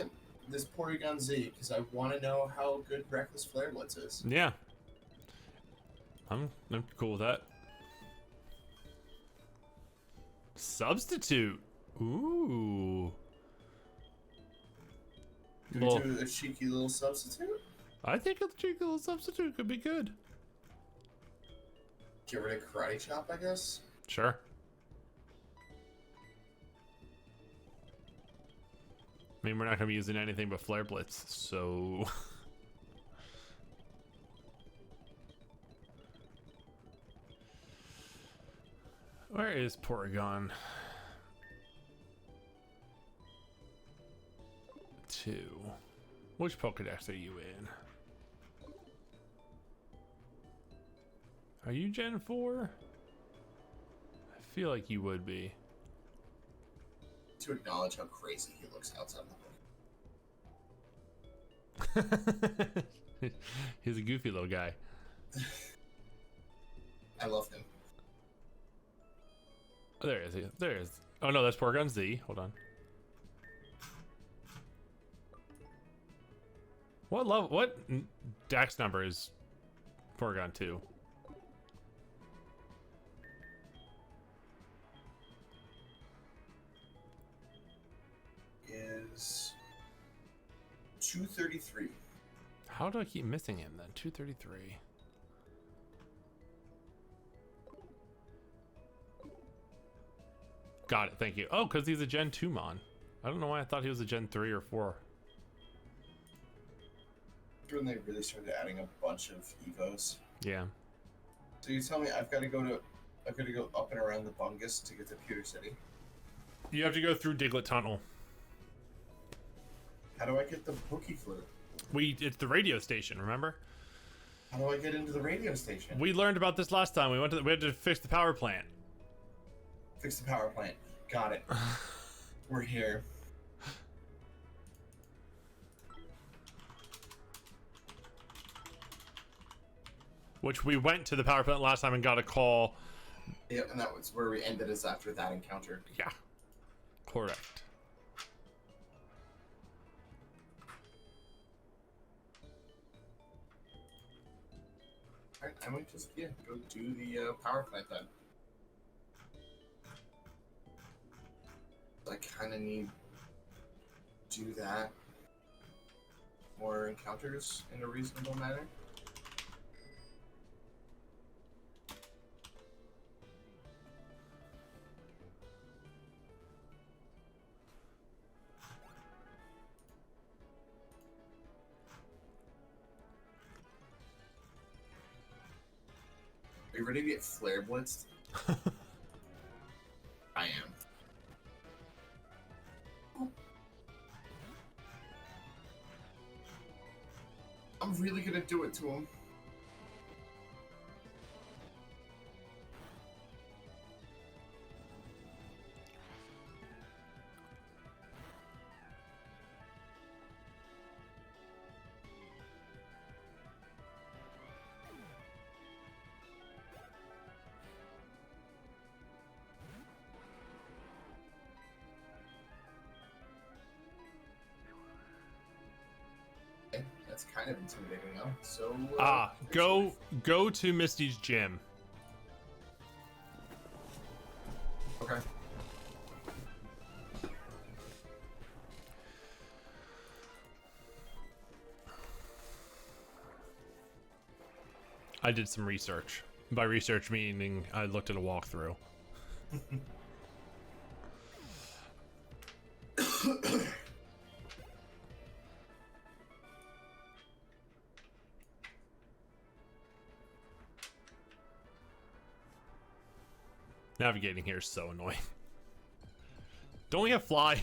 this Porygon Z, because I want to know how good Reckless Flare Blitz is. Yeah. I'm cool with that. Substitute. Ooh. Do we do a cheeky little substitute? I think a cheeky little substitute could be good. Get rid of Karate Chop, I guess? Sure. I mean, we're not going to be using anything but Flare Blitz, so... Where is Porygon? 2. Which Pokedex are you in? Are you Gen 4? I feel like you would be. To acknowledge how crazy he looks outside the book. He's a goofy little guy. I love him. Oh, there is. There is. Oh no, that's Porygon Z. Hold on. What level? What Dex number is Porygon 2? Is 233. How do I keep missing him then? 233. Got it. Thank you. Oh, because he's a Gen 2 Mon. I don't know why I thought he was a Gen 3 or 4. When they really started adding a bunch of Evos. Yeah. So you tell me I've got to go up and around the Bungus to get to Pewter City. You have to go through Diglett Tunnel. How do I get the Pokey Flute? It's the radio station, remember? How do I get into the radio station? We learned about this last time. We had to fix the power plant. Fix the power plant. Got it. We're here. Which we went to the power plant last time and got a call. Yep, and that was where we ended us after that encounter. Yeah. Correct. Alright, I might just, go do the power plant then. I kind of need to do that. More encounters in a reasonable manner. Are you ready to get Flare Blitzed? I am. I'm really gonna do it to him. That's kind of intimidating now. So go to Misty's gym. Okay. I did some research. By research meaning I looked at a walkthrough. Navigating here is so annoying. Don't we have fly?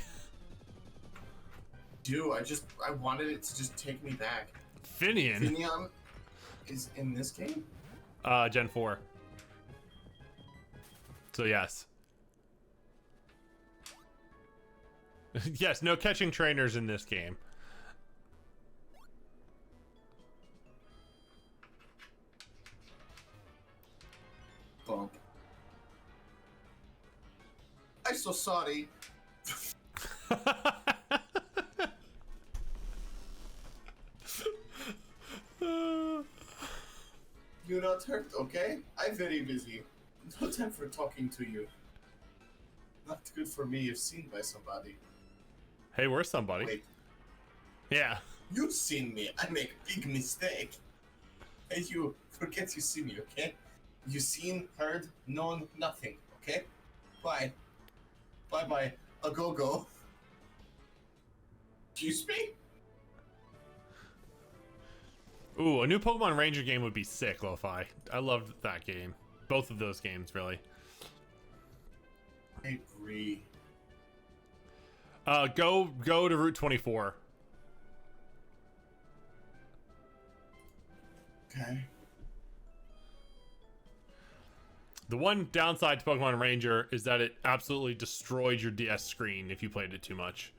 Dude, I wanted it to just take me back. Finian? Finian is in this game? Gen 4. So yes. Yes, no catching trainers in this game. Bump. I'm so sorry. You're not hurt, okay? I'm very busy. No time for talking to you. Not good for me if seen by somebody. Hey, we're somebody. Wait, Yeah. you've seen me. I make big mistake. Hey, you forget you see me, okay? You seen, heard, known, nothing, okay? Bye. Bye-bye. A go-go. Excuse me? Ooh, a new Pokemon Ranger game would be sick, Lo-Fi. I loved that game. Both of those games, really. I agree. Go to Route 24. Okay. The one downside to Pokemon Ranger is that it absolutely destroyed your DS screen if you played it too much.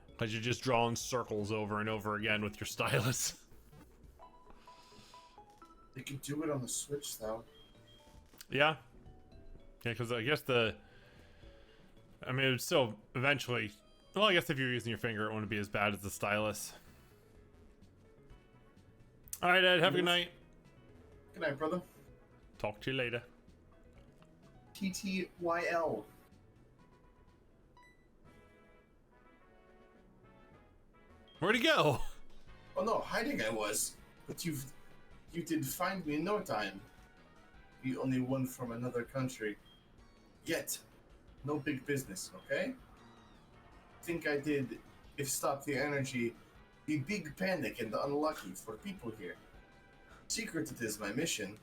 Because you're just drawing circles over and over again with your stylus. They could do it on the Switch, though. Yeah. Yeah, because I guess I mean, it would still eventually... Well, I guess if you're using your finger, it wouldn't be as bad as the stylus. Alright, Ed, have a good night. Good night, brother. Talk to you later. TTYL. Where'd he go? Oh no, hiding I was. But you did find me in no time. You only one from another country. Yet, no big business, okay? Think I did, if stop the energy, be big panic and unlucky for people here. Secret it is my mission,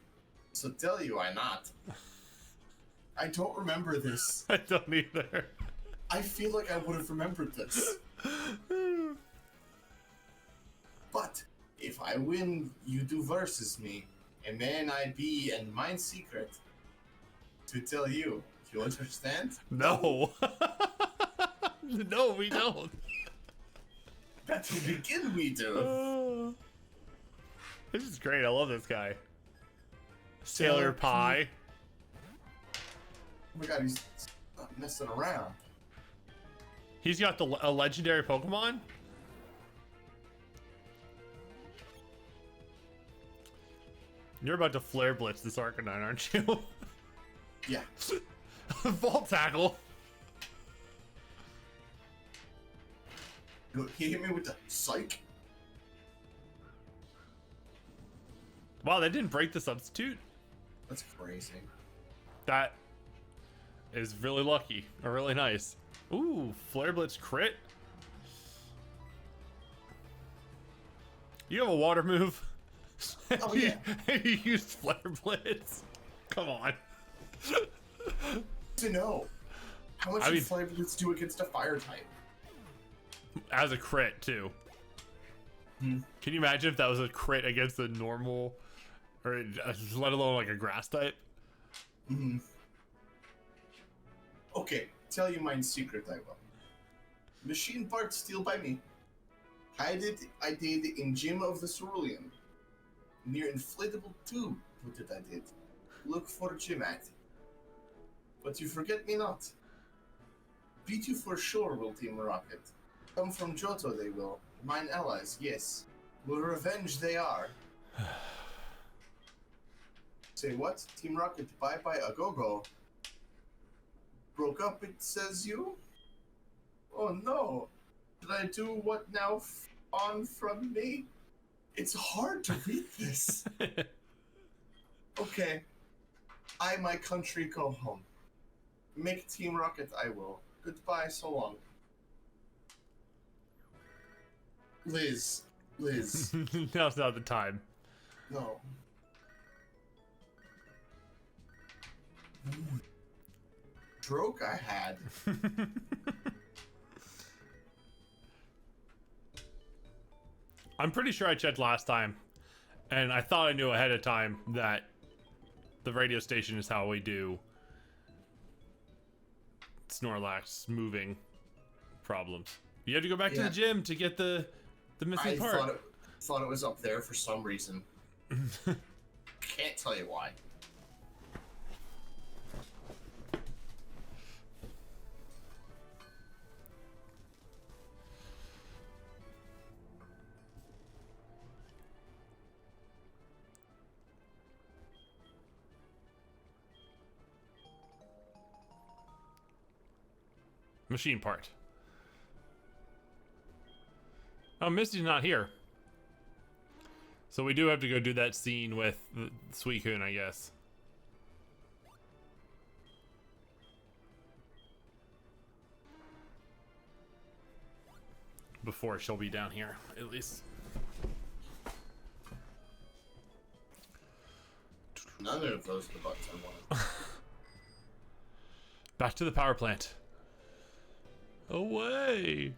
so tell you I not. I don't remember this. I don't either. I feel like I would have remembered this. But if I win, you do versus me, and then I be in mine secret to tell you. You understand? No. No, we don't. That will begin we do. This is great. I love this guy. Sailor Pie. Oh my god, he's not messing around. He's got a legendary Pokemon? You're about to Flare Blitz this Arcanine, aren't you? Yeah. Vault Tackle. He hit me with the psych. Wow, that didn't break the substitute? That's crazy. That is really lucky. Or really nice. Ooh, Flare Blitz crit. You have a water move? Oh, yeah. You used Flare Blitz. Come on. To know. How much did Flare Blitz do against a fire type? As a crit, too. Can you imagine if that was a crit against a normal, or let alone like a grass type? Okay, tell you mine secret I will. Machine parts steal by me. I did in Gym of the Cerulean. Near inflatable tube, what did I did? Look for gym at. But you forget me not. Beat you for sure will Team Rocket. Come from Johto they will. Mine allies, yes. Well, revenge they are. Say what? Team Rocket, bye-bye, a go-go. Broke up, it says you? Oh no. Did I do what now on from me? It's hard to read this. Okay. I, my country, go home. Make Team Rocket, I will. Goodbye, so long. Liz. Now's not the time. No. Ooh. Stroke I had. I'm pretty sure I checked last time, and I thought I knew ahead of time that the radio station is how we do Snorlax moving problems. You have to go back to the gym to get the missing part. I thought it was up there for some reason. Can't tell you why. Machine part. Oh, Misty's not here. So we do have to go do that scene with Suicune, I guess. Before she'll be down here, at least. None of those are the buttons I wanted. Back to the power plant. Away.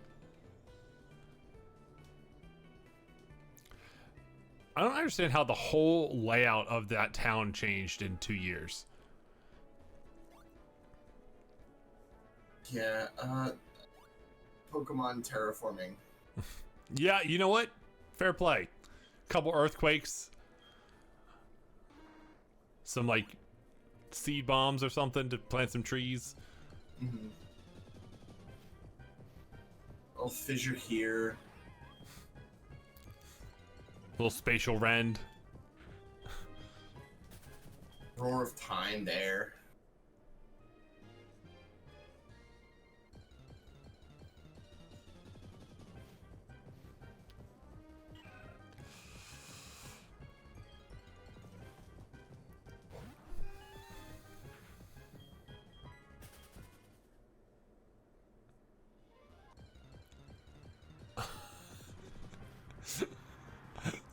I don't understand how the whole layout of that town changed in 2 years. Yeah, Pokemon terraforming. Yeah, you know what? Fair play. Couple earthquakes. Some, like, seed bombs or something to plant some trees. Mm-hmm. Oh, fissure here. Little spatial rend. Roar of time there.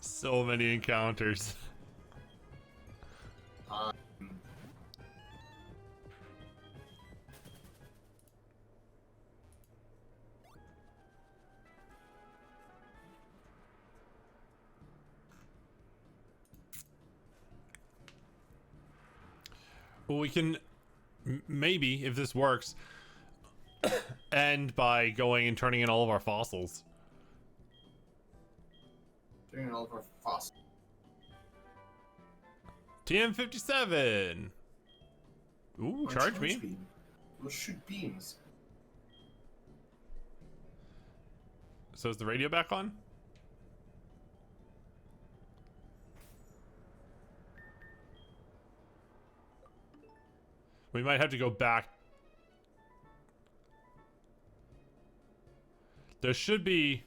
So many encounters. Well, we can maybe, if this works, end by going and turning in all of our fossils. Turning all of our fossils. TM57. Ooh, charge beam. We'll shoot beams. So is the radio back on? We might have to go back. There should be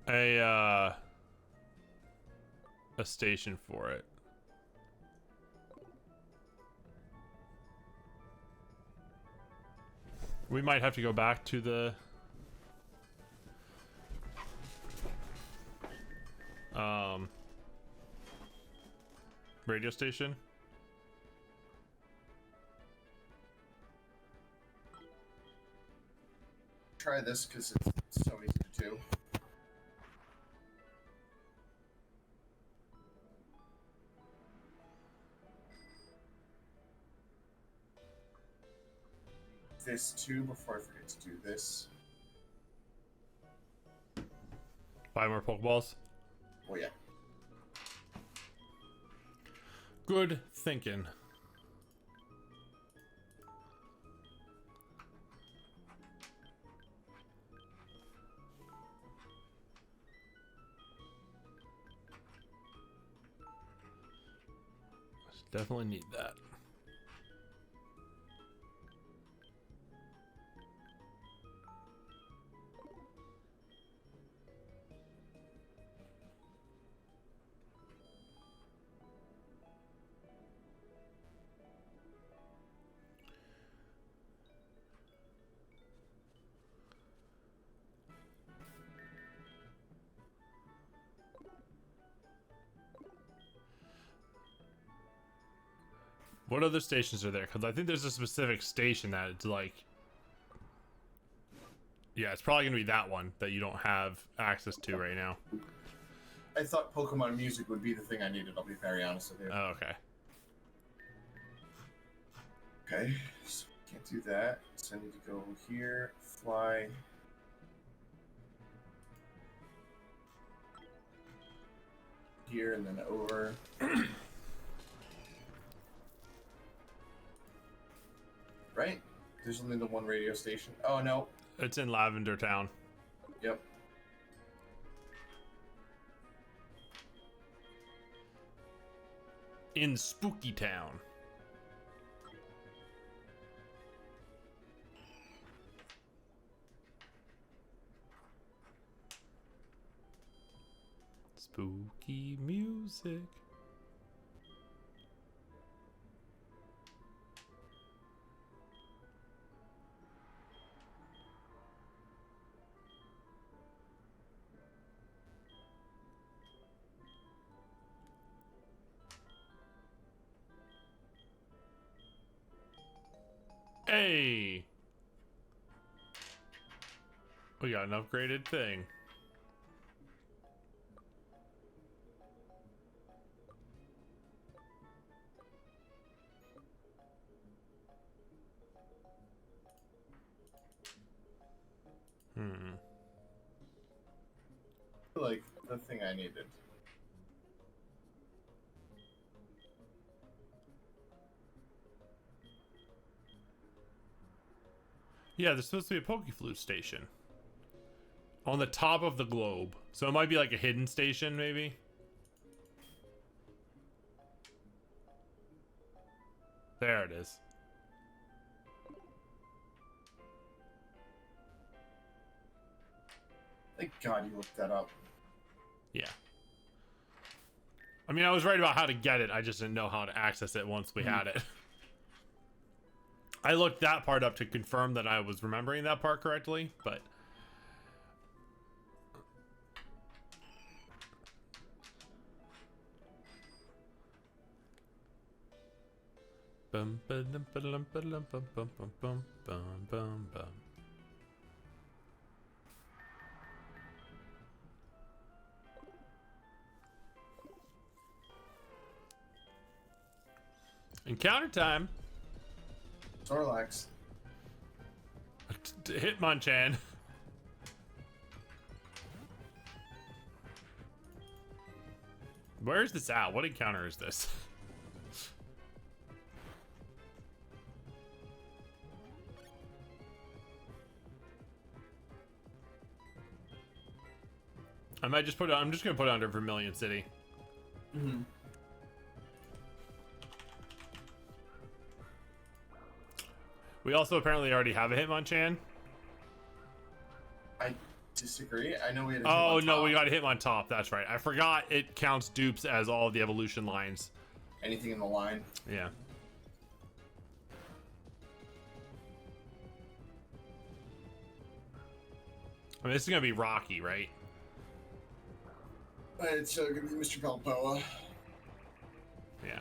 a station for it. We might have to go back to the radio station. Try this because it's so easy to do. This too before I forget to do this. 5 more Pokeballs. Oh yeah. Good thinking. Definitely need that. What other stations are there? Because I think there's a specific station that it's like... Yeah, it's probably going to be that one that you don't have access to right now. I thought Pokemon music would be the thing I needed, I'll be very honest with you. Oh, okay. Okay, so can't do that. So I need to go here, fly. Here and then over. Right? There's only the one radio station. Oh, no. It's in Lavender Town. Yep. In Spooky Town. Spooky music. Hey! We got an upgraded thing. Like the thing I needed. Yeah, there's supposed to be a Pokeflute station. On the top of the globe. So it might be like a hidden station, maybe? There it is. Thank God you looked that up. Yeah. I mean, I was right about how to get it. I just didn't know how to access it once we had it. I looked that part up to confirm that I was remembering that part correctly, but... Bum ba dum ba dum ba dum bum bum bum bum bum bum bum. Encounter time. Snorlax. Hitmonchan. Where's this at? What encounter is this? I might just put it, I'm just gonna put it under Vermilion City. Mm-hmm. We also apparently already have a Hitmonchan. I disagree. I know we had a Oh Hitmontop. no, we got a Hitmontop. That's right. I forgot it counts dupes as all of the evolution lines. Anything in the line. Yeah. I mean, this is gonna be Rocky, right? It's gonna be Mr. Balboa. Yeah.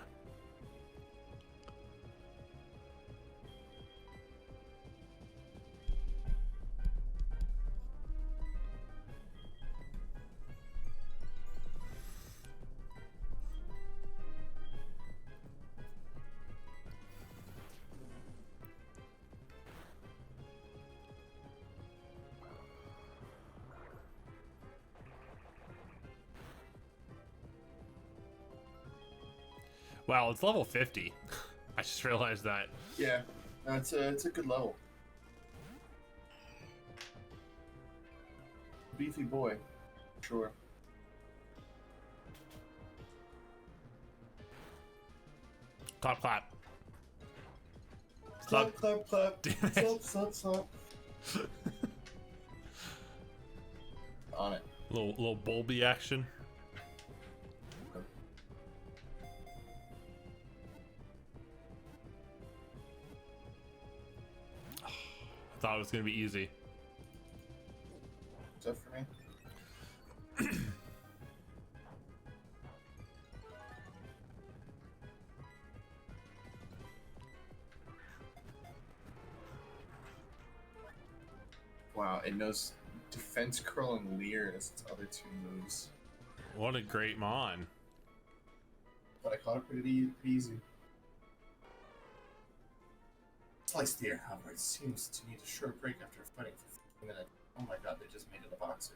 Wow, it's level 50. I just realized that. Yeah, no, it's a good level. Beefy boy, sure. Clap, clap. Clap, clap, clap. Damn it. Slap, slap, slap. On it. Little bulby action. I thought it was gonna be easy. Is that for me? Wow, it knows defense, curl, and leer as its other two moves. What a great mon. But I caught it pretty easy. Slice the air, however, it seems to need a short break after fighting for 15 minutes. Oh my god, they just made it a boxer.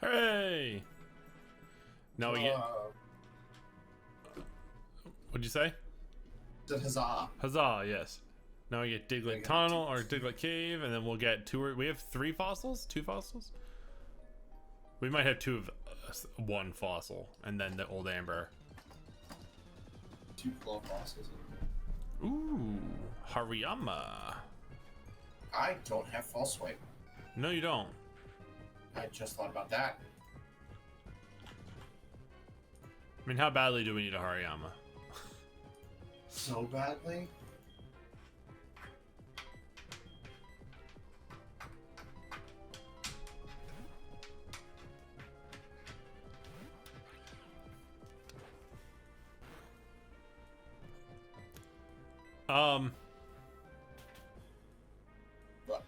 Hooray! Now we get. What'd you say? Said huzzah. Huzzah! Yes. Now we get Diglett Tunnel or Diglett Cave, and then we'll get we have 3 fossils? 2 fossils? We might have 2 of 1 fossil, and then the old amber. 2 claw fossils. Ooh, Hariyama. I don't have false swipe. No, you don't. I just thought about that. I mean, how badly do we need a Hariyama? So badly? What?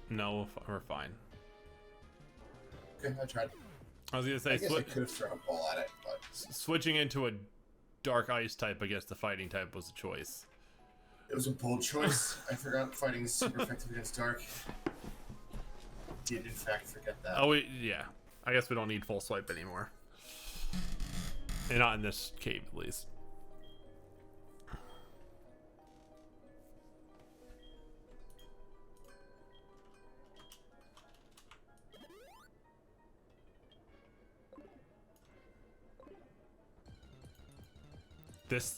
No, we're fine. Okay, I tried. I was gonna say, I guess I could have thrown a ball at it, but switching into a dark ice type against the fighting type was a choice. it was a bold choice. I forgot fighting is super effective against dark. Did in fact forget that. Oh, yeah. I guess we don't need full swipe anymore. And not in this cave, at least.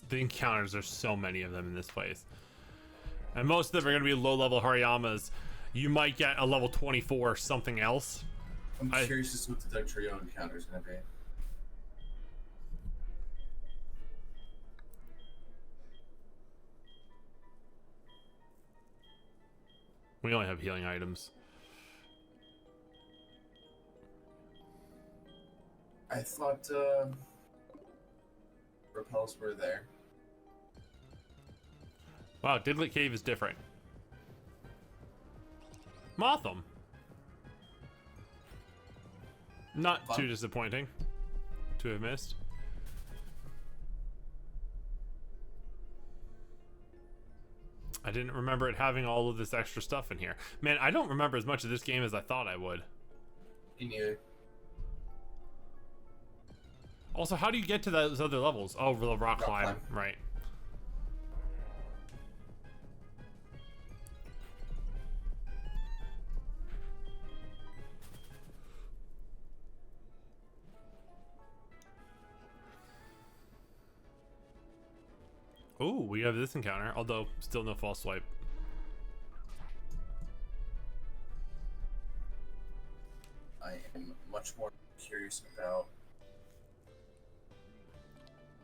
The encounters, there's so many of them in this place. And most of them are going to be low-level Hariyamas. You might get a level 24 or something else. I'm curious as to what the Doug Trio encounter is going to be. We only have healing items. I thought repels were there. Wow, Diglett Cave is different. Motham. Not Fun. too disappointing to have missed. I didn't remember it having all of this extra stuff in here. Man, I don't remember as much of this game as I thought I would. Me neither. Also, how do you get to those other levels? Oh, the rock climb. Right. Ooh, we have this encounter, although still no false swipe. I am much more curious about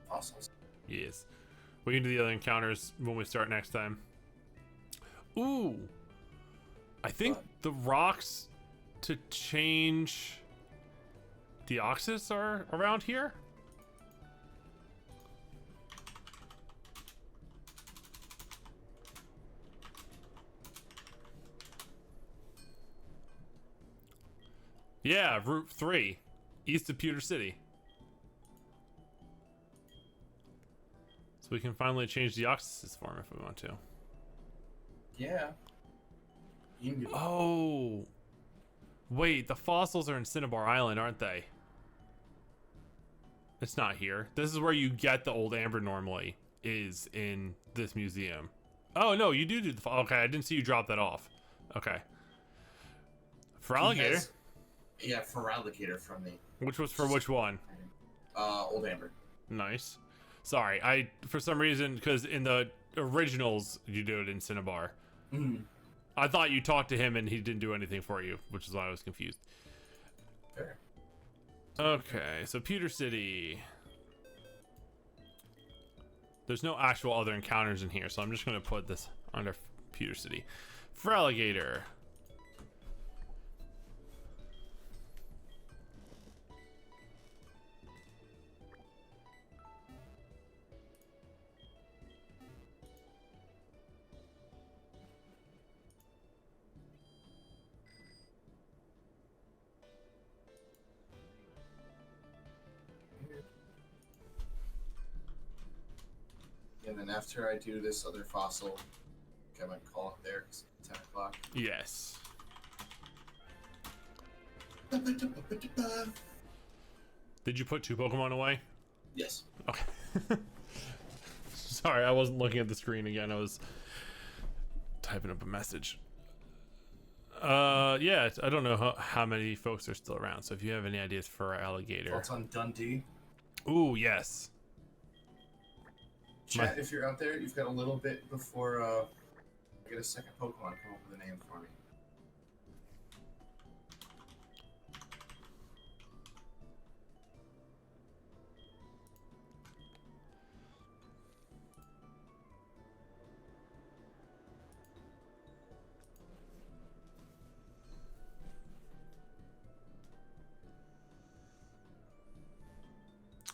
fossils. Yes. We can do the other encounters when we start next time. Ooh. I think the rocks to change Deoxys are around here. Yeah, Route 3, east of Pewter City. So we can finally change the Deoxys form if we want to. Yeah. You can do Oh. Wait, the fossils are in Cinnabar Island, aren't they? It's not here. This is where you get the old amber normally, is in this museum. Oh no, you do the. Okay, I didn't see you drop that off. Okay. For alligator. Yeah, for alligator from me. Which was for which one? Old Amber. Nice. Sorry, I for some reason because in the originals you do it in Cinnabar. Mm. I thought you talked to him and he didn't do anything for you, which is why I was confused. Fair. Okay, so Pewter City. There's no actual other encounters in here, so I'm just gonna put this under Pewter City. For alligator. And then after I do this other fossil, I might call it there because it's 10 o'clock. Yes. Did you put 2 Pokemon away? Yes. Okay. Sorry, I wasn't looking at the screen again. I was typing up a message. Yeah, I don't know how many folks are still around. So if you have any ideas for alligator. Thoughts on Dundee? Ooh, yes. Chat, if you're out there, you've got a little bit before I get a second Pokemon. Come up with a name for me.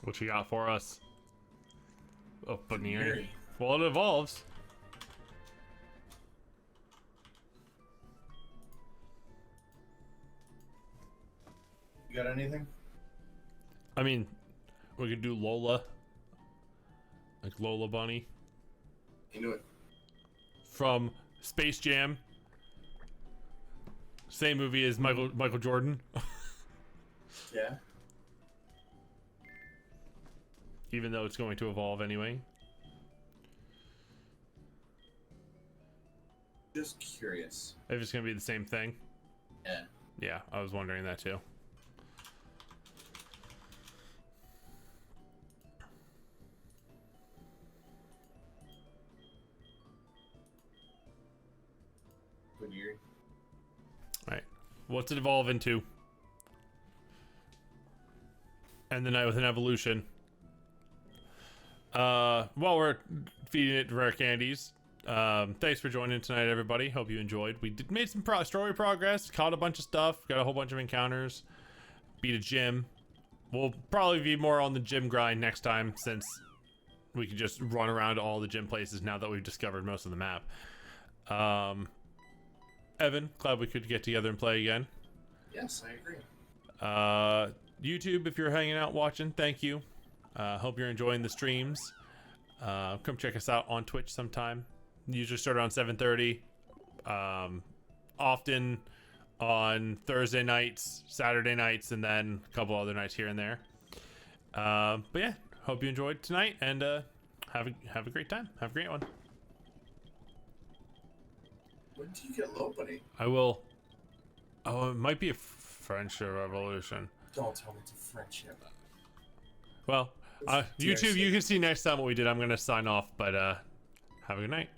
What you got for us? Oh, Baneri. Baneri. Well, it evolves. You got anything? I mean, we could do Lola. Like Lola Bunny. You knew it. From Space Jam. Same movie as Michael Jordan. Yeah. Even though it's going to evolve anyway. Just curious. If it's going to be the same thing. Yeah. Yeah, I was wondering that too. Baneri. Right. What's it evolve into? End the night with an evolution. While we're feeding it rare candies, thanks for joining tonight, everybody. Hope you enjoyed. We made some story progress, caught a bunch of stuff, got a whole bunch of encounters, beat a gym. We'll probably be more on the gym grind next time, since we can just run around to all the gym places now that we've discovered most of the map. Evan, glad we could get together and play again. Yes, I agree. YouTube, if you're hanging out watching, thank you. Hope you're enjoying the streams. Come check us out on Twitch sometime. Usually start around 7:30. Often on Thursday nights, Saturday nights, and then a couple other nights here and there. But yeah, hope you enjoyed tonight, and have a great time. Have a great one. When do you get low, buddy? I will. Oh, it might be a French Revolution. Don't tell me it's a friendship. Well, YouTube, you can see next time what we did. I'm gonna sign off, but have a good night.